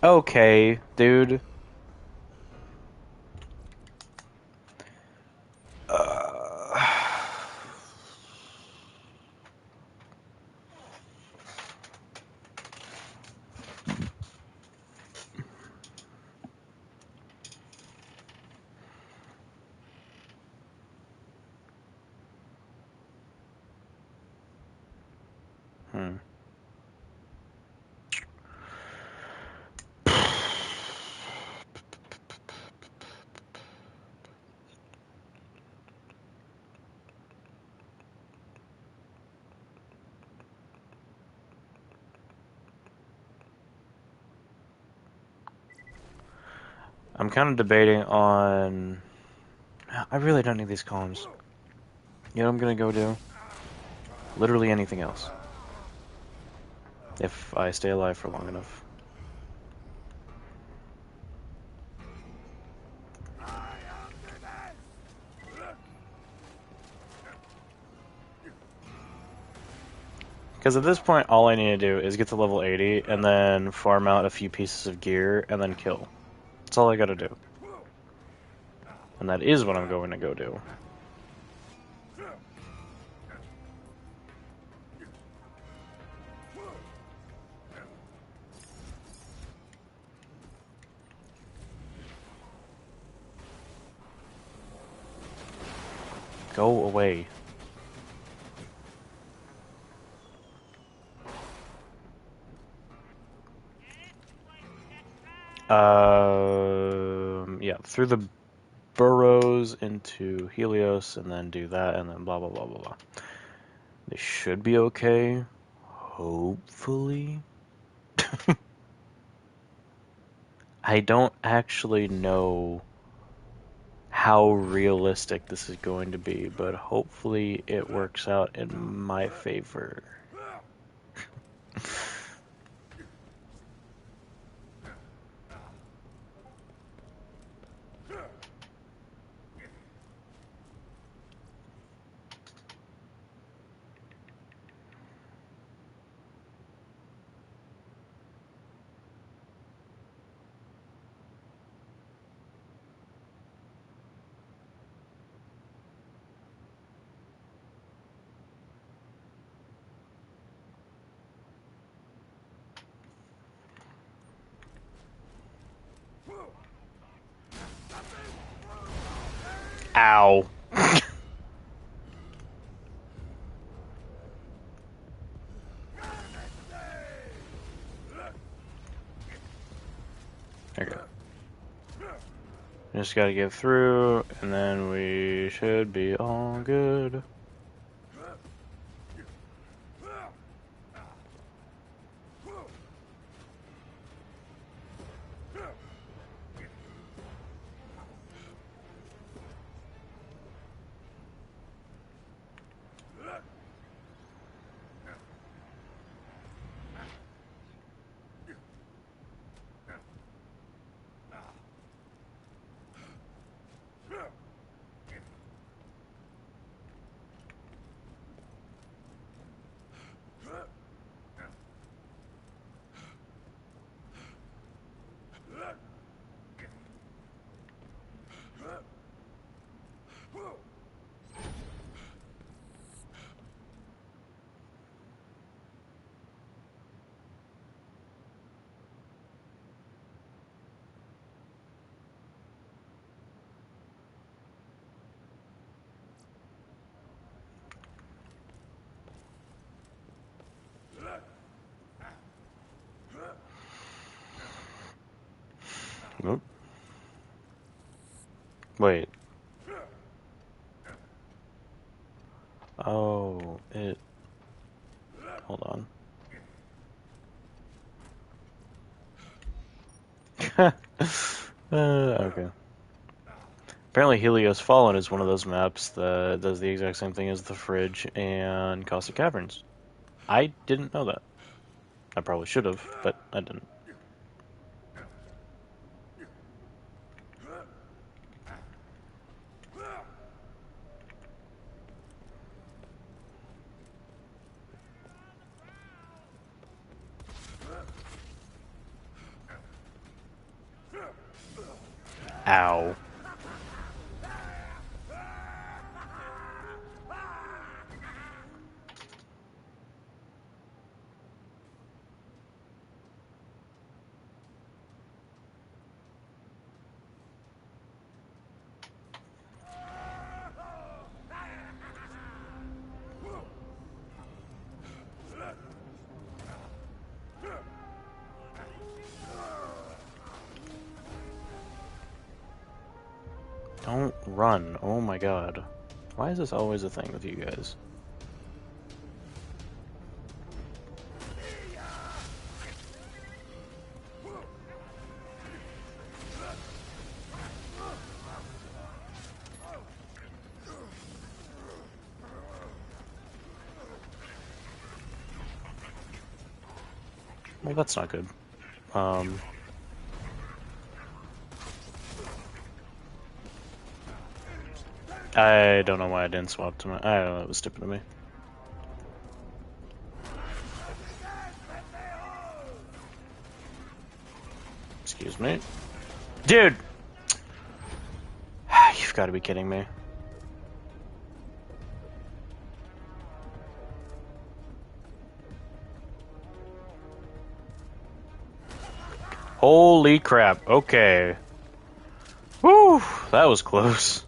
Okay, dude. Uh, hmm. I'm kind of debating on. I really don't need these columns. You know what I'm gonna go do? Literally anything else. If I stay alive for long enough. Because at this point, all I need to do is get to level 80 and then farm out a few pieces of gear and then kill. That's all I gotta do. And that is what I'm going to go do. Go away. Yeah, through the burrows into Helios, and then do that, and then blah blah blah blah blah. They should be okay. Hopefully. I don't actually know how realistic this is going to be, but hopefully it works out in my favor. Ow. Okay. Just gotta get through, and then we should be all good. Oop. Wait. Oh, it... Hold on. Okay. Apparently Helios Fallen is one of those maps that does the exact same thing as the Fridge and Caustic Caverns. I didn't know that. I probably should have, but I didn't. Ow. Don't run. Oh my god. Why is this always a thing with you guys? Well, that's not good. I don't know why I didn't swap to my... I don't know, it was stupid of me. Excuse me. Dude! You've got to be kidding me. Holy crap, okay. Whew, that was close.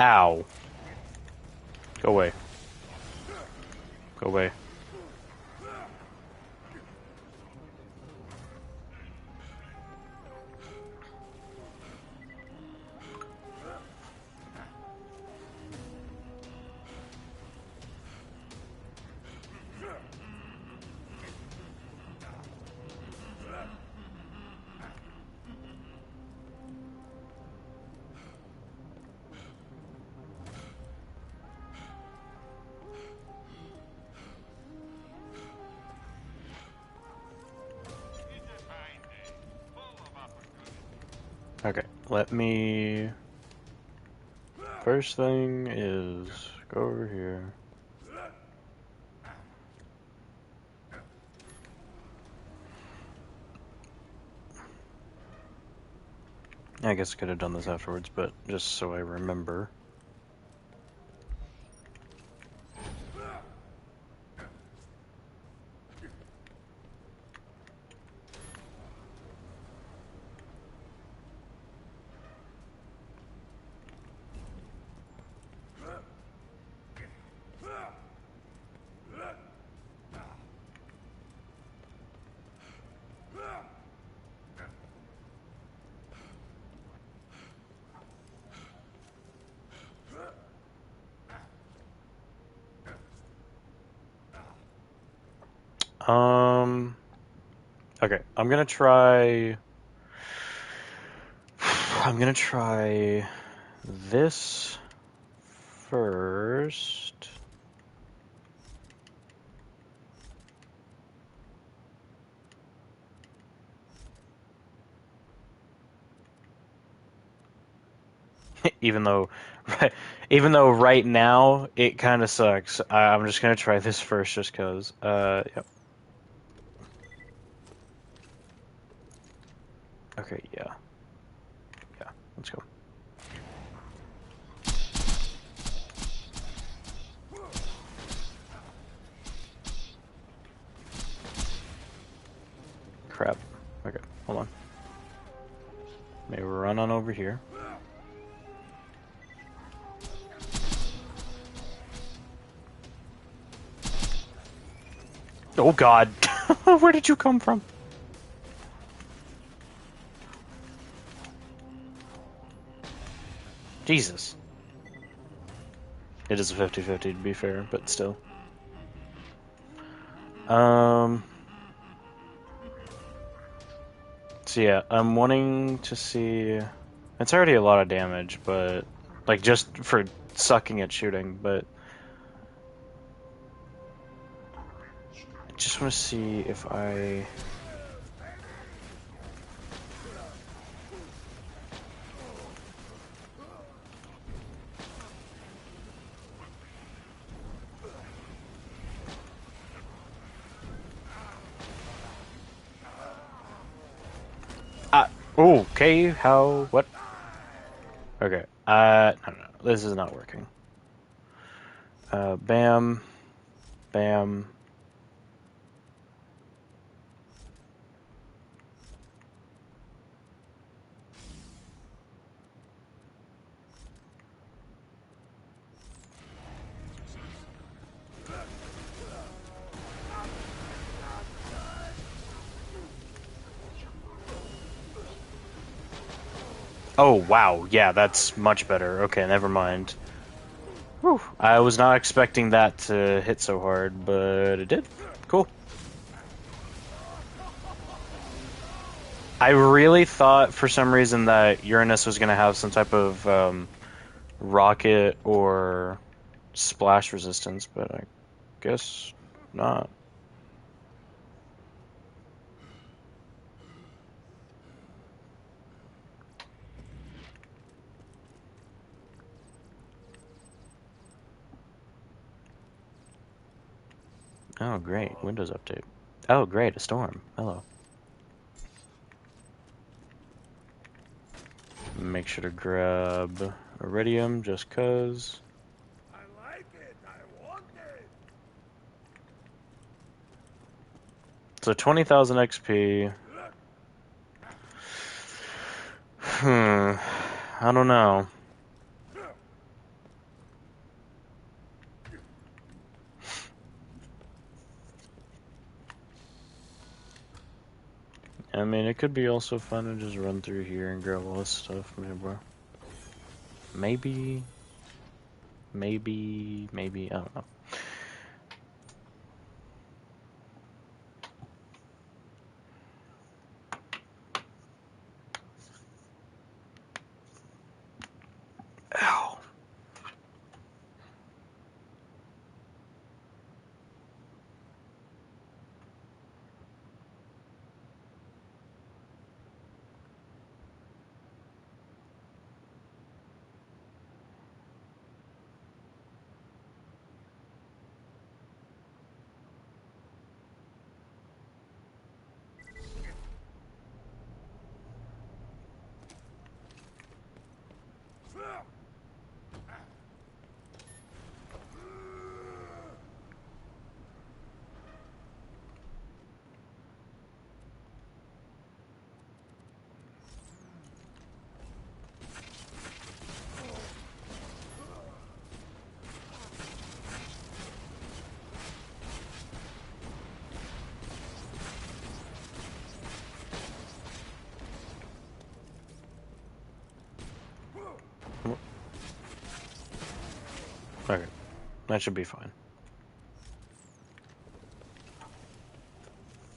Ow. Go away. Go away. Okay, let me... First thing is go over here. I guess I could have done this afterwards, but just so I remember. Okay, I'm gonna try this first. even though right now it kind of sucks. I'm just gonna try this first just cause. Yep. Okay, yeah. Yeah, let's go. Crap. Okay, hold on. Maybe we'll run on over here. Oh god. Where did you come from? Jesus. It is a 50-50 to be fair, but still. So yeah, I'm wanting to see... It's already a lot of damage, but... Like, just for sucking at shooting, but... I just want to see if I... Okay, how... What? Okay, no, this is not working. Bam. Bam. Oh, wow, yeah, that's much better. Okay, never mind. Whew. I was not expecting that to hit so hard, but it did. Cool. I really thought for some reason that Uranus was going to have some type of rocket or splash resistance, but I guess not. Oh, great. Windows update. Oh, great. A storm. Hello. Make sure to grab Iridium just cuz. I like it. I want it. So 20,000 XP. I don't know. I mean, it could be also fun to just run through here and grab all this stuff, maybe, maybe, I don't know. Ow. Okay, that should be fine.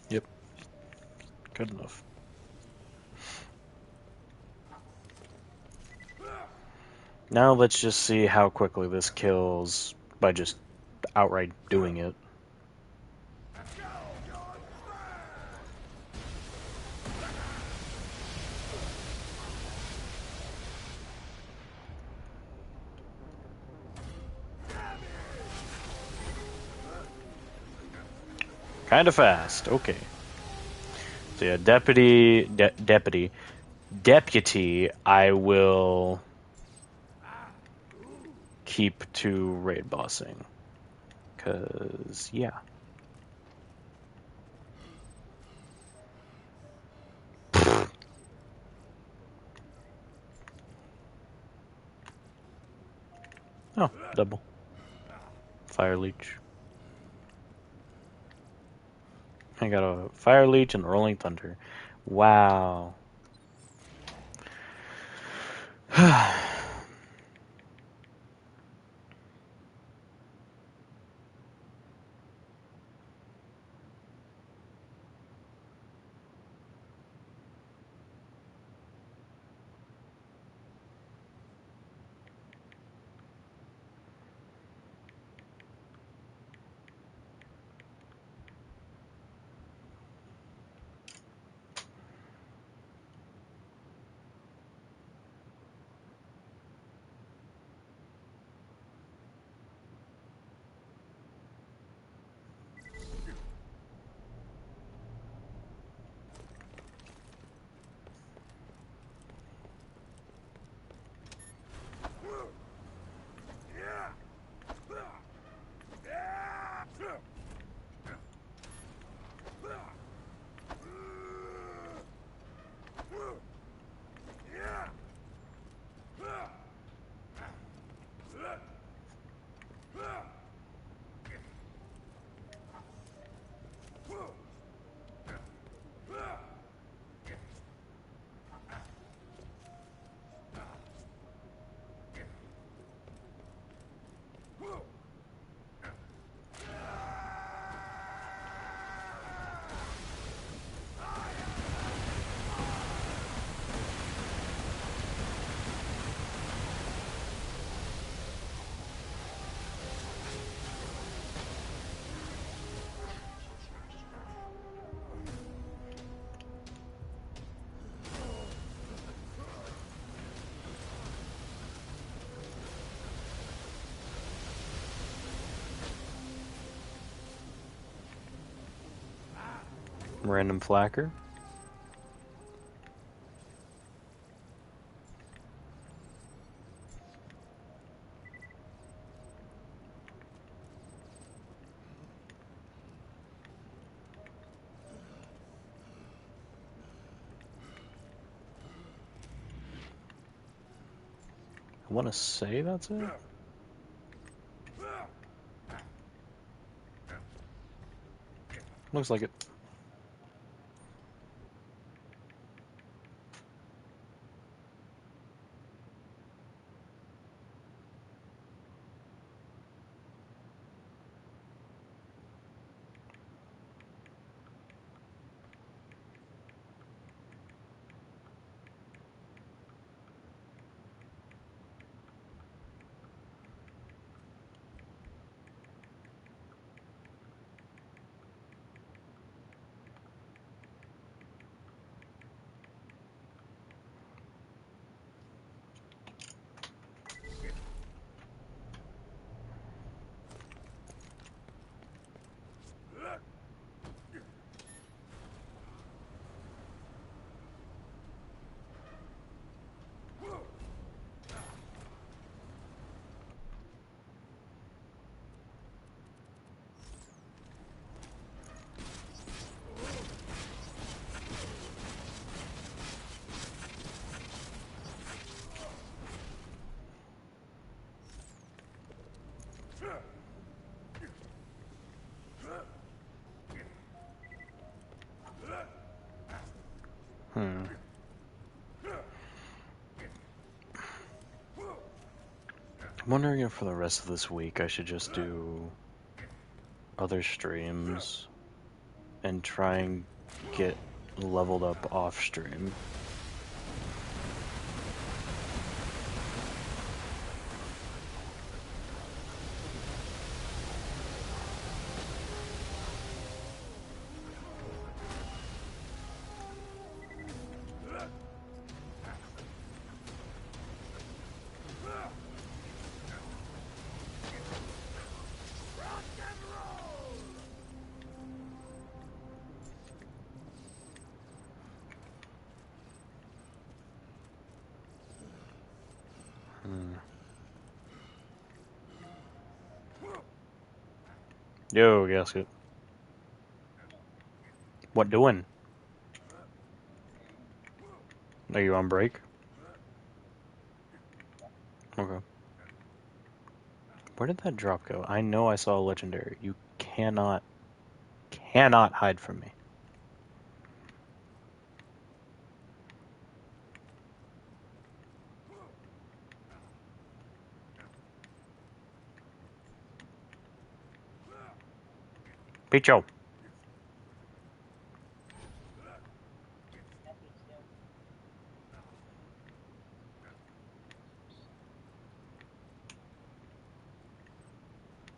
Yep, good enough. Now let's just see how quickly this kills by just outright doing it. Kind of fast, okay. So yeah, deputy, I will keep to raid bossing. Cause, yeah. Oh, double. Fire leech. I got a Fire Leech and Rolling Thunder. Wow. Random flacker. I want to say that's it. Looks like it. I'm wondering if for the rest of this week I should just do other streams and try and get leveled up off stream. Yo, gasket. What doing? Are you on break? Okay. Where did that drop go? I know I saw a legendary. You cannot cannot hide from me. Picho.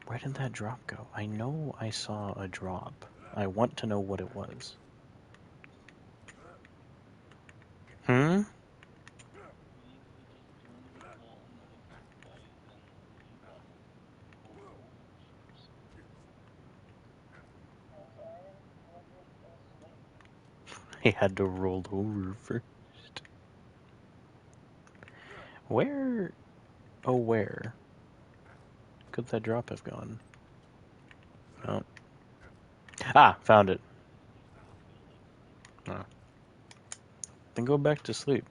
Where did that drop go? I know I saw a drop. I want to know what it was. Hmm? He had to roll over first. Where? Oh, where? Could that drop have gone? No. Ah, found it. Oh. Then go back to sleep.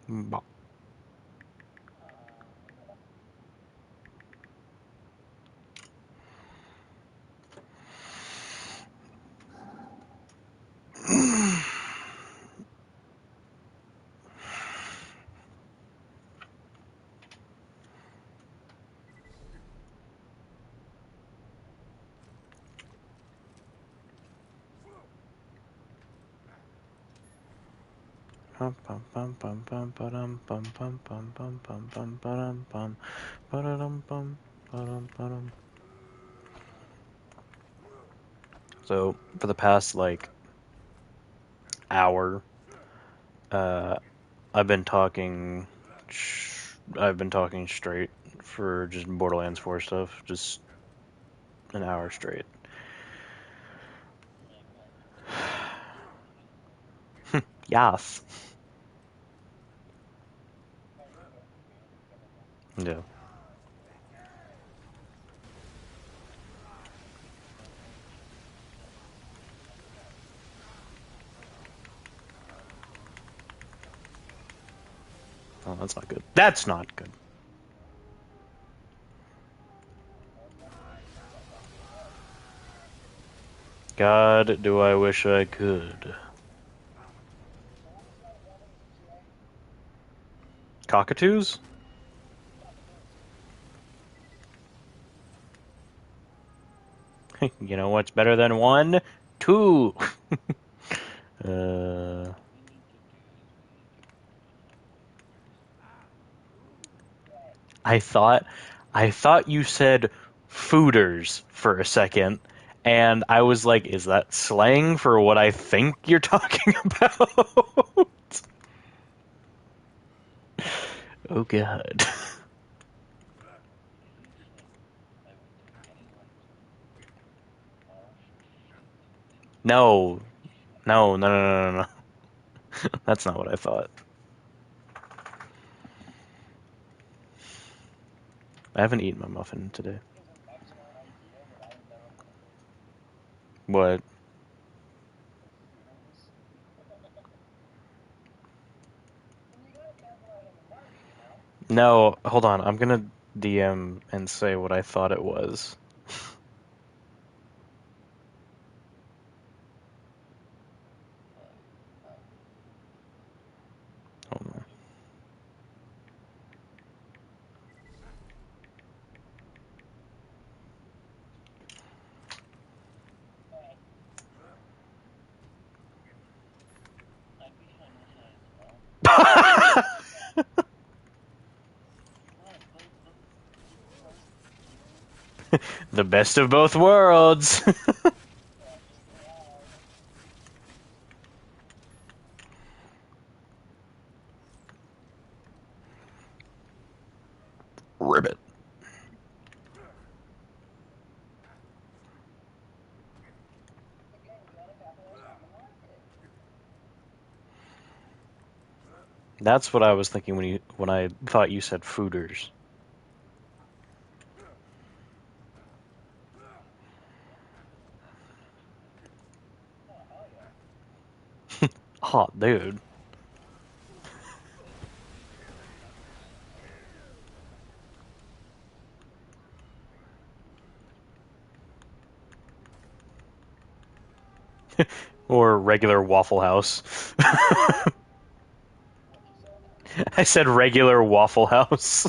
Bop. Bum bum bum bum bum ba-dum bum bum bum bum bum bum ba-dum bum ba-da-dum bum ba-dum ba-dum. So for the past like hour, uh, I've been talking. I've been talking straight for just Borderlands 4 stuff, just an hour straight. Yes. Yeah. Oh, that's not good. That's not good. God, do I wish I could. Cockatoos? You know what's better than one? Two. uh, I thought, I thought you said fooders for a second, and I was like, is that slang for what I think you're talking about? Oh God. No, no, no, no, no, no. That's not what I thought. I haven't eaten my muffin today. What? No, hold on. I'm gonna DM and say what I thought it was. Hold on. The best of both worlds. Ribbit. That's what I was thinking when I thought you said fooders. Hot dude. Or regular Waffle House. I said regular Waffle House.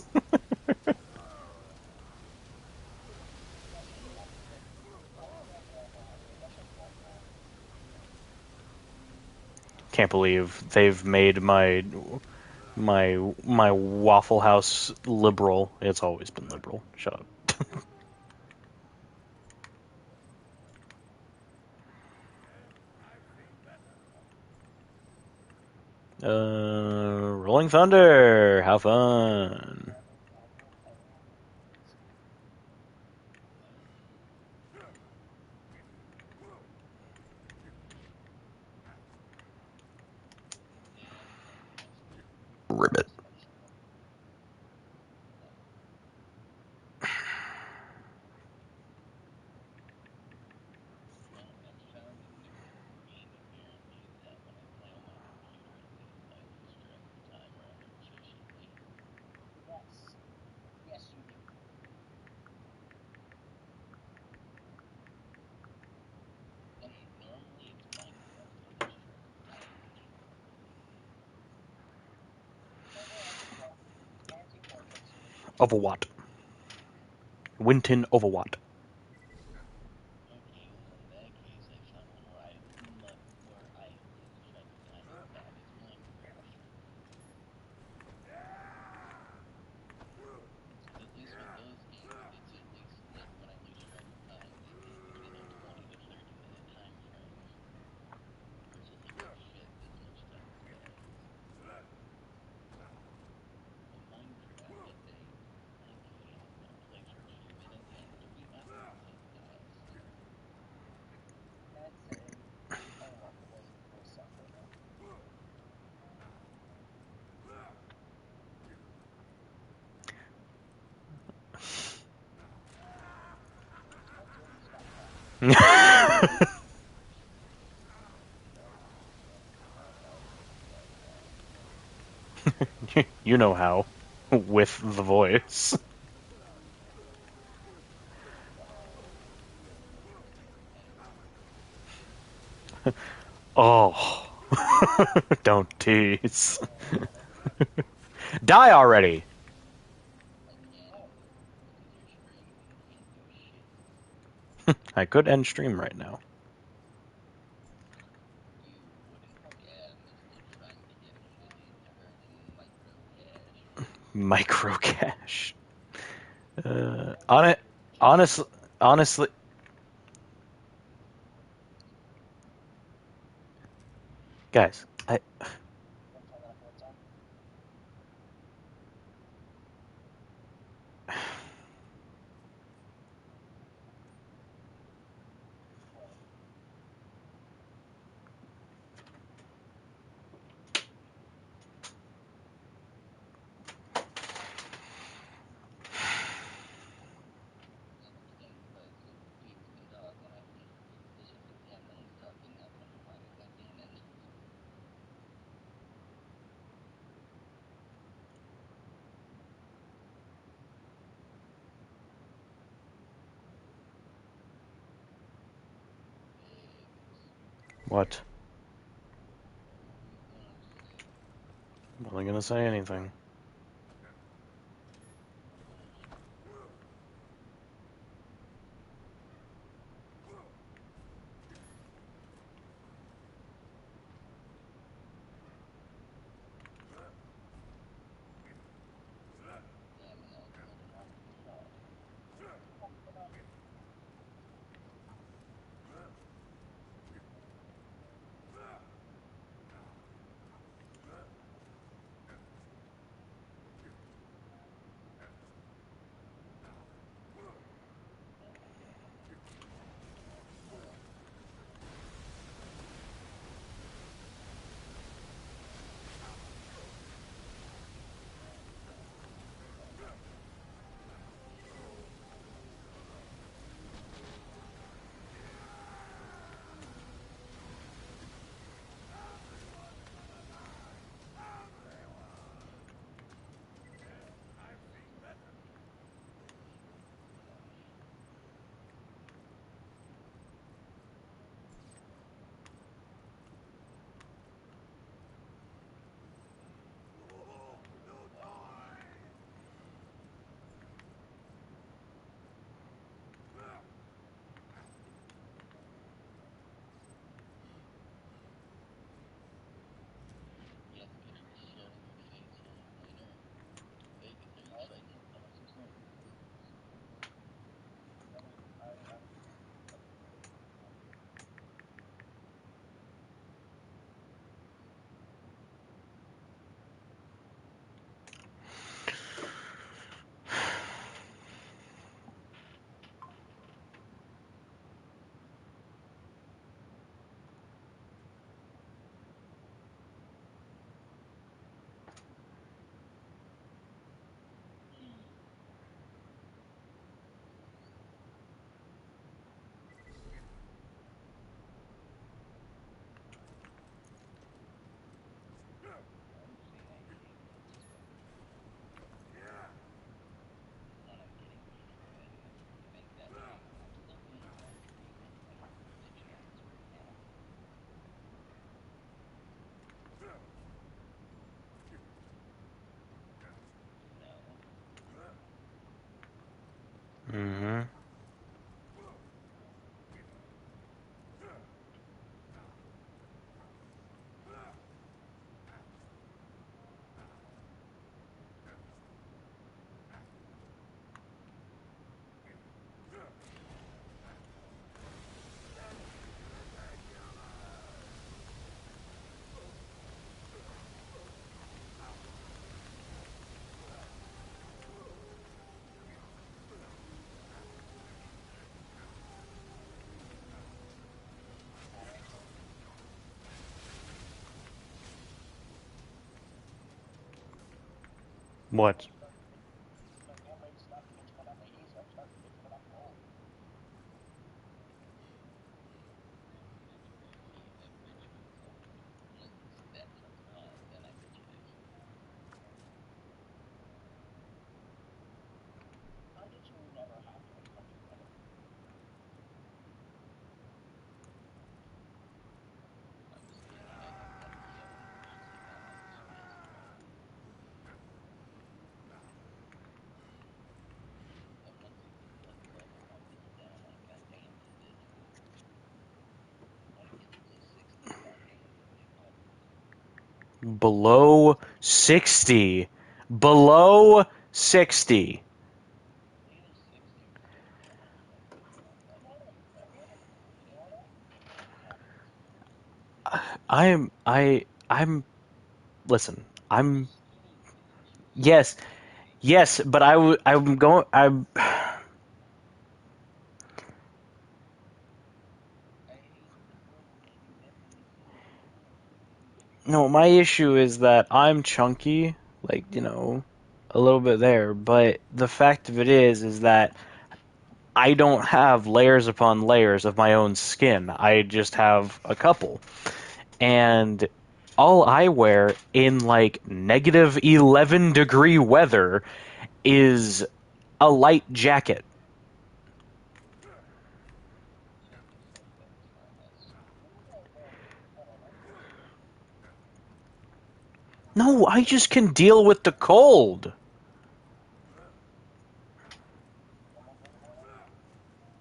Can't believe they've made my Waffle House liberal. It's always been liberal. Shut up. Rolling Thunder. How fun. Ribbit. Of a watt. Winton of a watt. You know how. With the voice. Oh. Don't tease. Die already! I could end stream right now. Micro cash. On it. Honestly, guys, what? I'm only gonna say anything. Mm-hmm. What? Below 60. Below 60. I'm listen. Yes. Yes, but I'm going I'm no, my issue is that I'm chunky, like, a little bit there, but the fact of it is that I don't have layers upon layers of my own skin. I just have a couple. And all I wear in like -11-degree weather is a light jacket. No, I just can deal with the cold.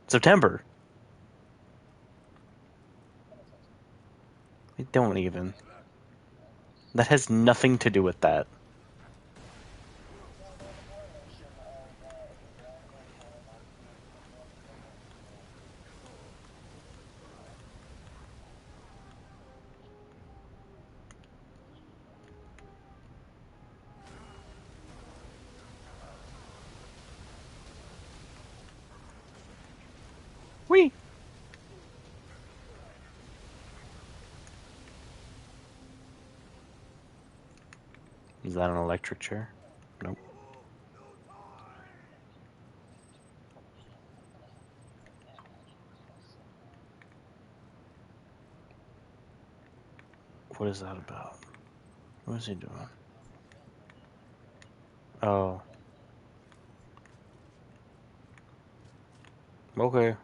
September. I don't even. That has nothing to do with that. Whee! Is that an electric chair? Nope. What is that about? What is he doing? Oh, okay.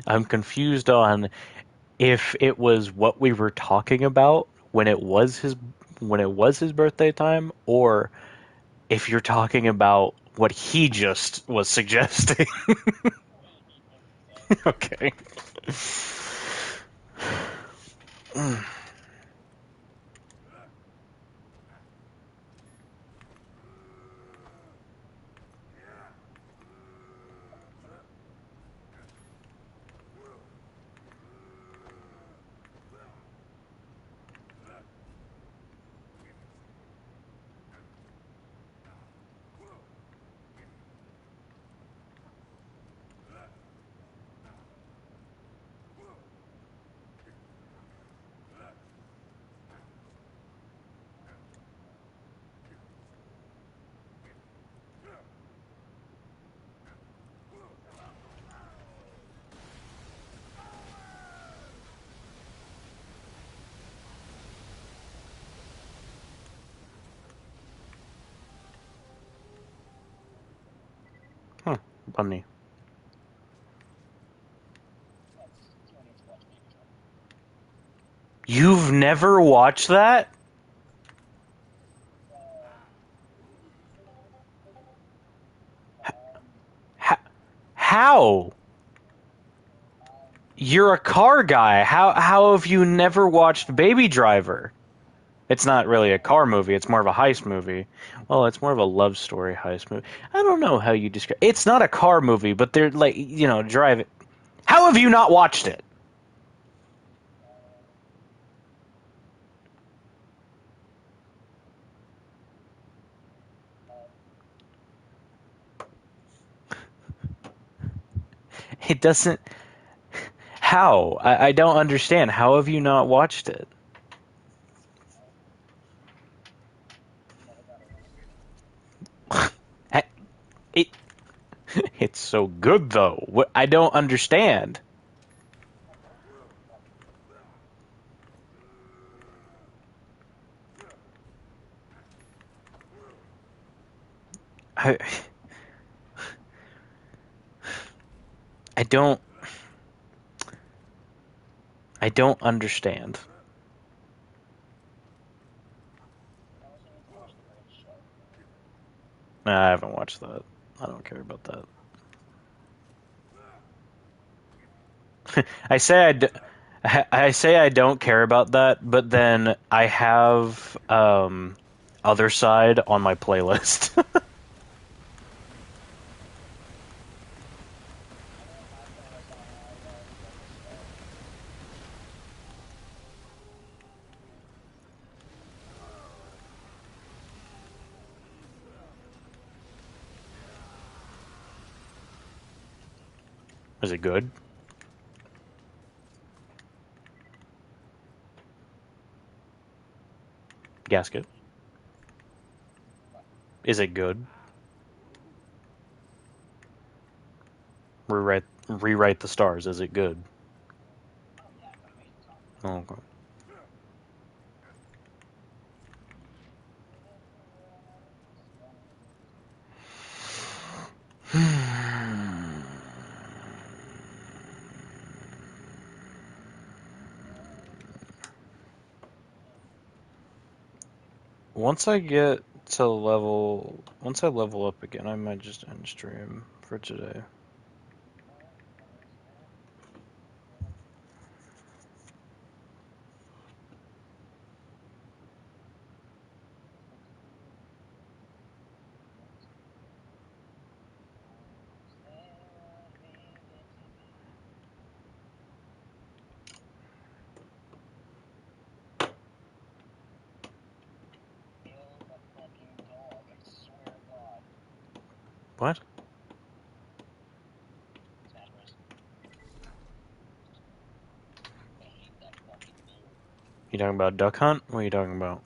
I'm confused on if it was what we were talking about when it was his birthday time, or if you're talking about what he just was suggesting. Okay. Bunny. You've never watched that? H- how? You're a car guy. How have you never watched Baby Driver? It's not really a car movie. It's more of a heist movie. Well, it's more of a love story heist movie. I don't know how you describe. It's not a car movie, but they're like drive it. How have you not watched it? It doesn't. How? I don't understand. How have you not watched it? It it's so good though. I don't understand. I I don't I don't understand. Nah, I haven't watched that. I don't care about that. I say I say I don't care about that, but then I have other side on my playlist. Is it good? Gasket. Is it good? Rewrite the stars. Is it good? Oh, okay. Once I level up again, I might just end stream for today. What? You talking about Duck Hunt? What are you talking about?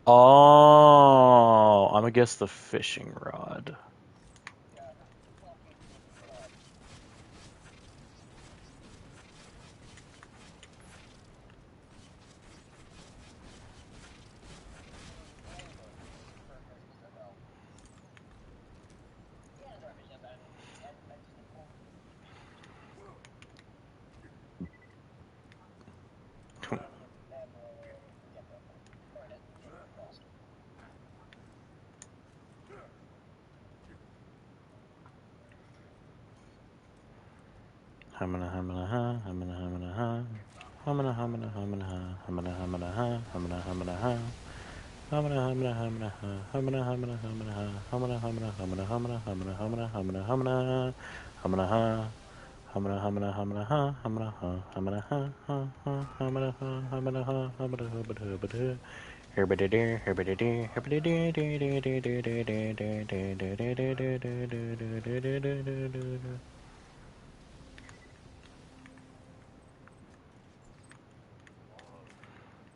Oh, I'm gonna guess the fishing rod. Hamana hamana ha, hamana hamana ha. Hamana hamana hamana ha, hamana hamana ha, hamana hamana ha. Hamana hamana hamana ha, hamana hamana hamana ha, hamana hamana hamana hamana hamana hamana hamana hamana hamana ha. Hamana hamana hamana ha, hamana ha, hamana ha, ha ha, hamana ha, hamana ha, hamana ha, hamana ha, hamana ha. Herbadadir, herbadadir, herbadadir,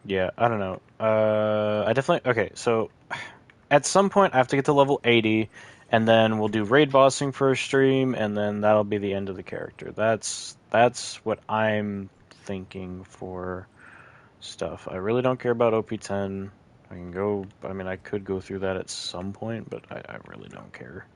yeah, I don't know. I definitely okay. So at some point, I have to get to level 80, and then we'll do raid bossing for a stream, and then that'll be the end of the character. That's what I'm thinking for stuff. I really don't care about OP10. I can go. I mean, I could go through that at some point, but I really don't care.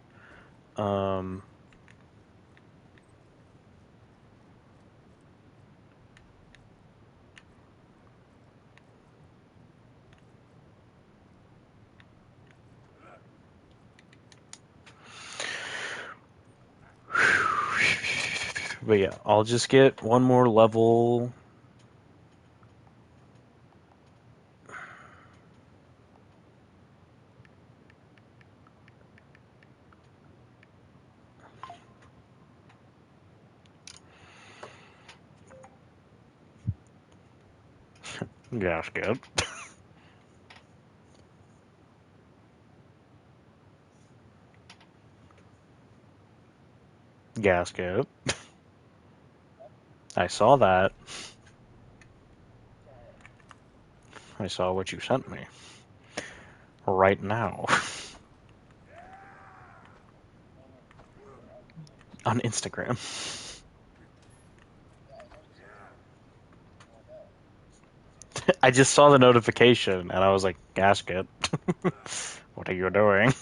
But yeah, I'll just get one more level. Gasket. Gasket. I saw that. I saw what you sent me. Right now. On Instagram. I just saw the notification and I was like, Gasket. What are you doing?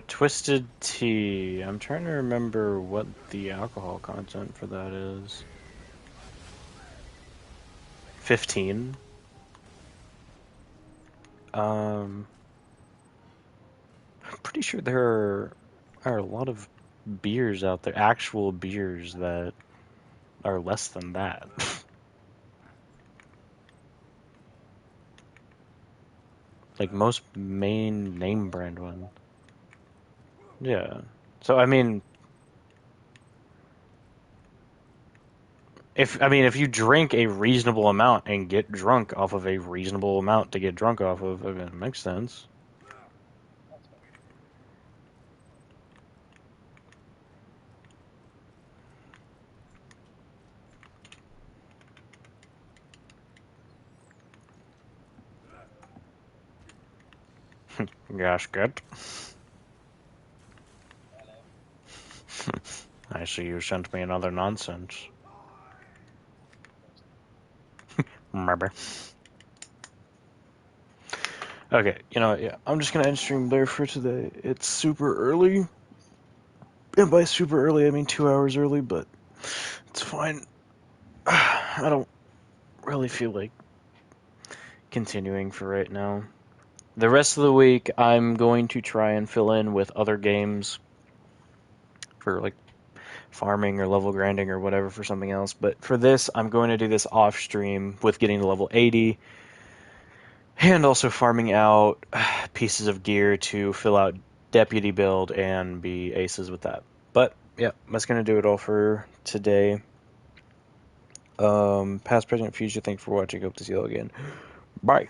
Twisted tea. I'm trying to remember what the alcohol content for that is. 15. I'm pretty sure there are a lot of beers out there, actual beers that are less than that. Like most main name brand one. Yeah. So I mean, if you drink a reasonable amount and get drunk off of a reasonable amount to get drunk off of, I mean, it makes sense. Gosh, good. I see you sent me another nonsense. Remember? Okay, yeah, I'm just gonna end stream there for today. It's super early, and by super early I mean 2 hours early, but it's fine. I don't really feel like continuing for right now. The rest of the week, I'm going to try and fill in with other games for like farming or level grinding or whatever for something else. But for this, I'm going to do this off stream with getting to level 80 and also farming out pieces of gear to fill out deputy build and be aces with that. But yeah, that's going to do it all for today. Past, present, future, thanks for watching. Hope to see you all again. Bye.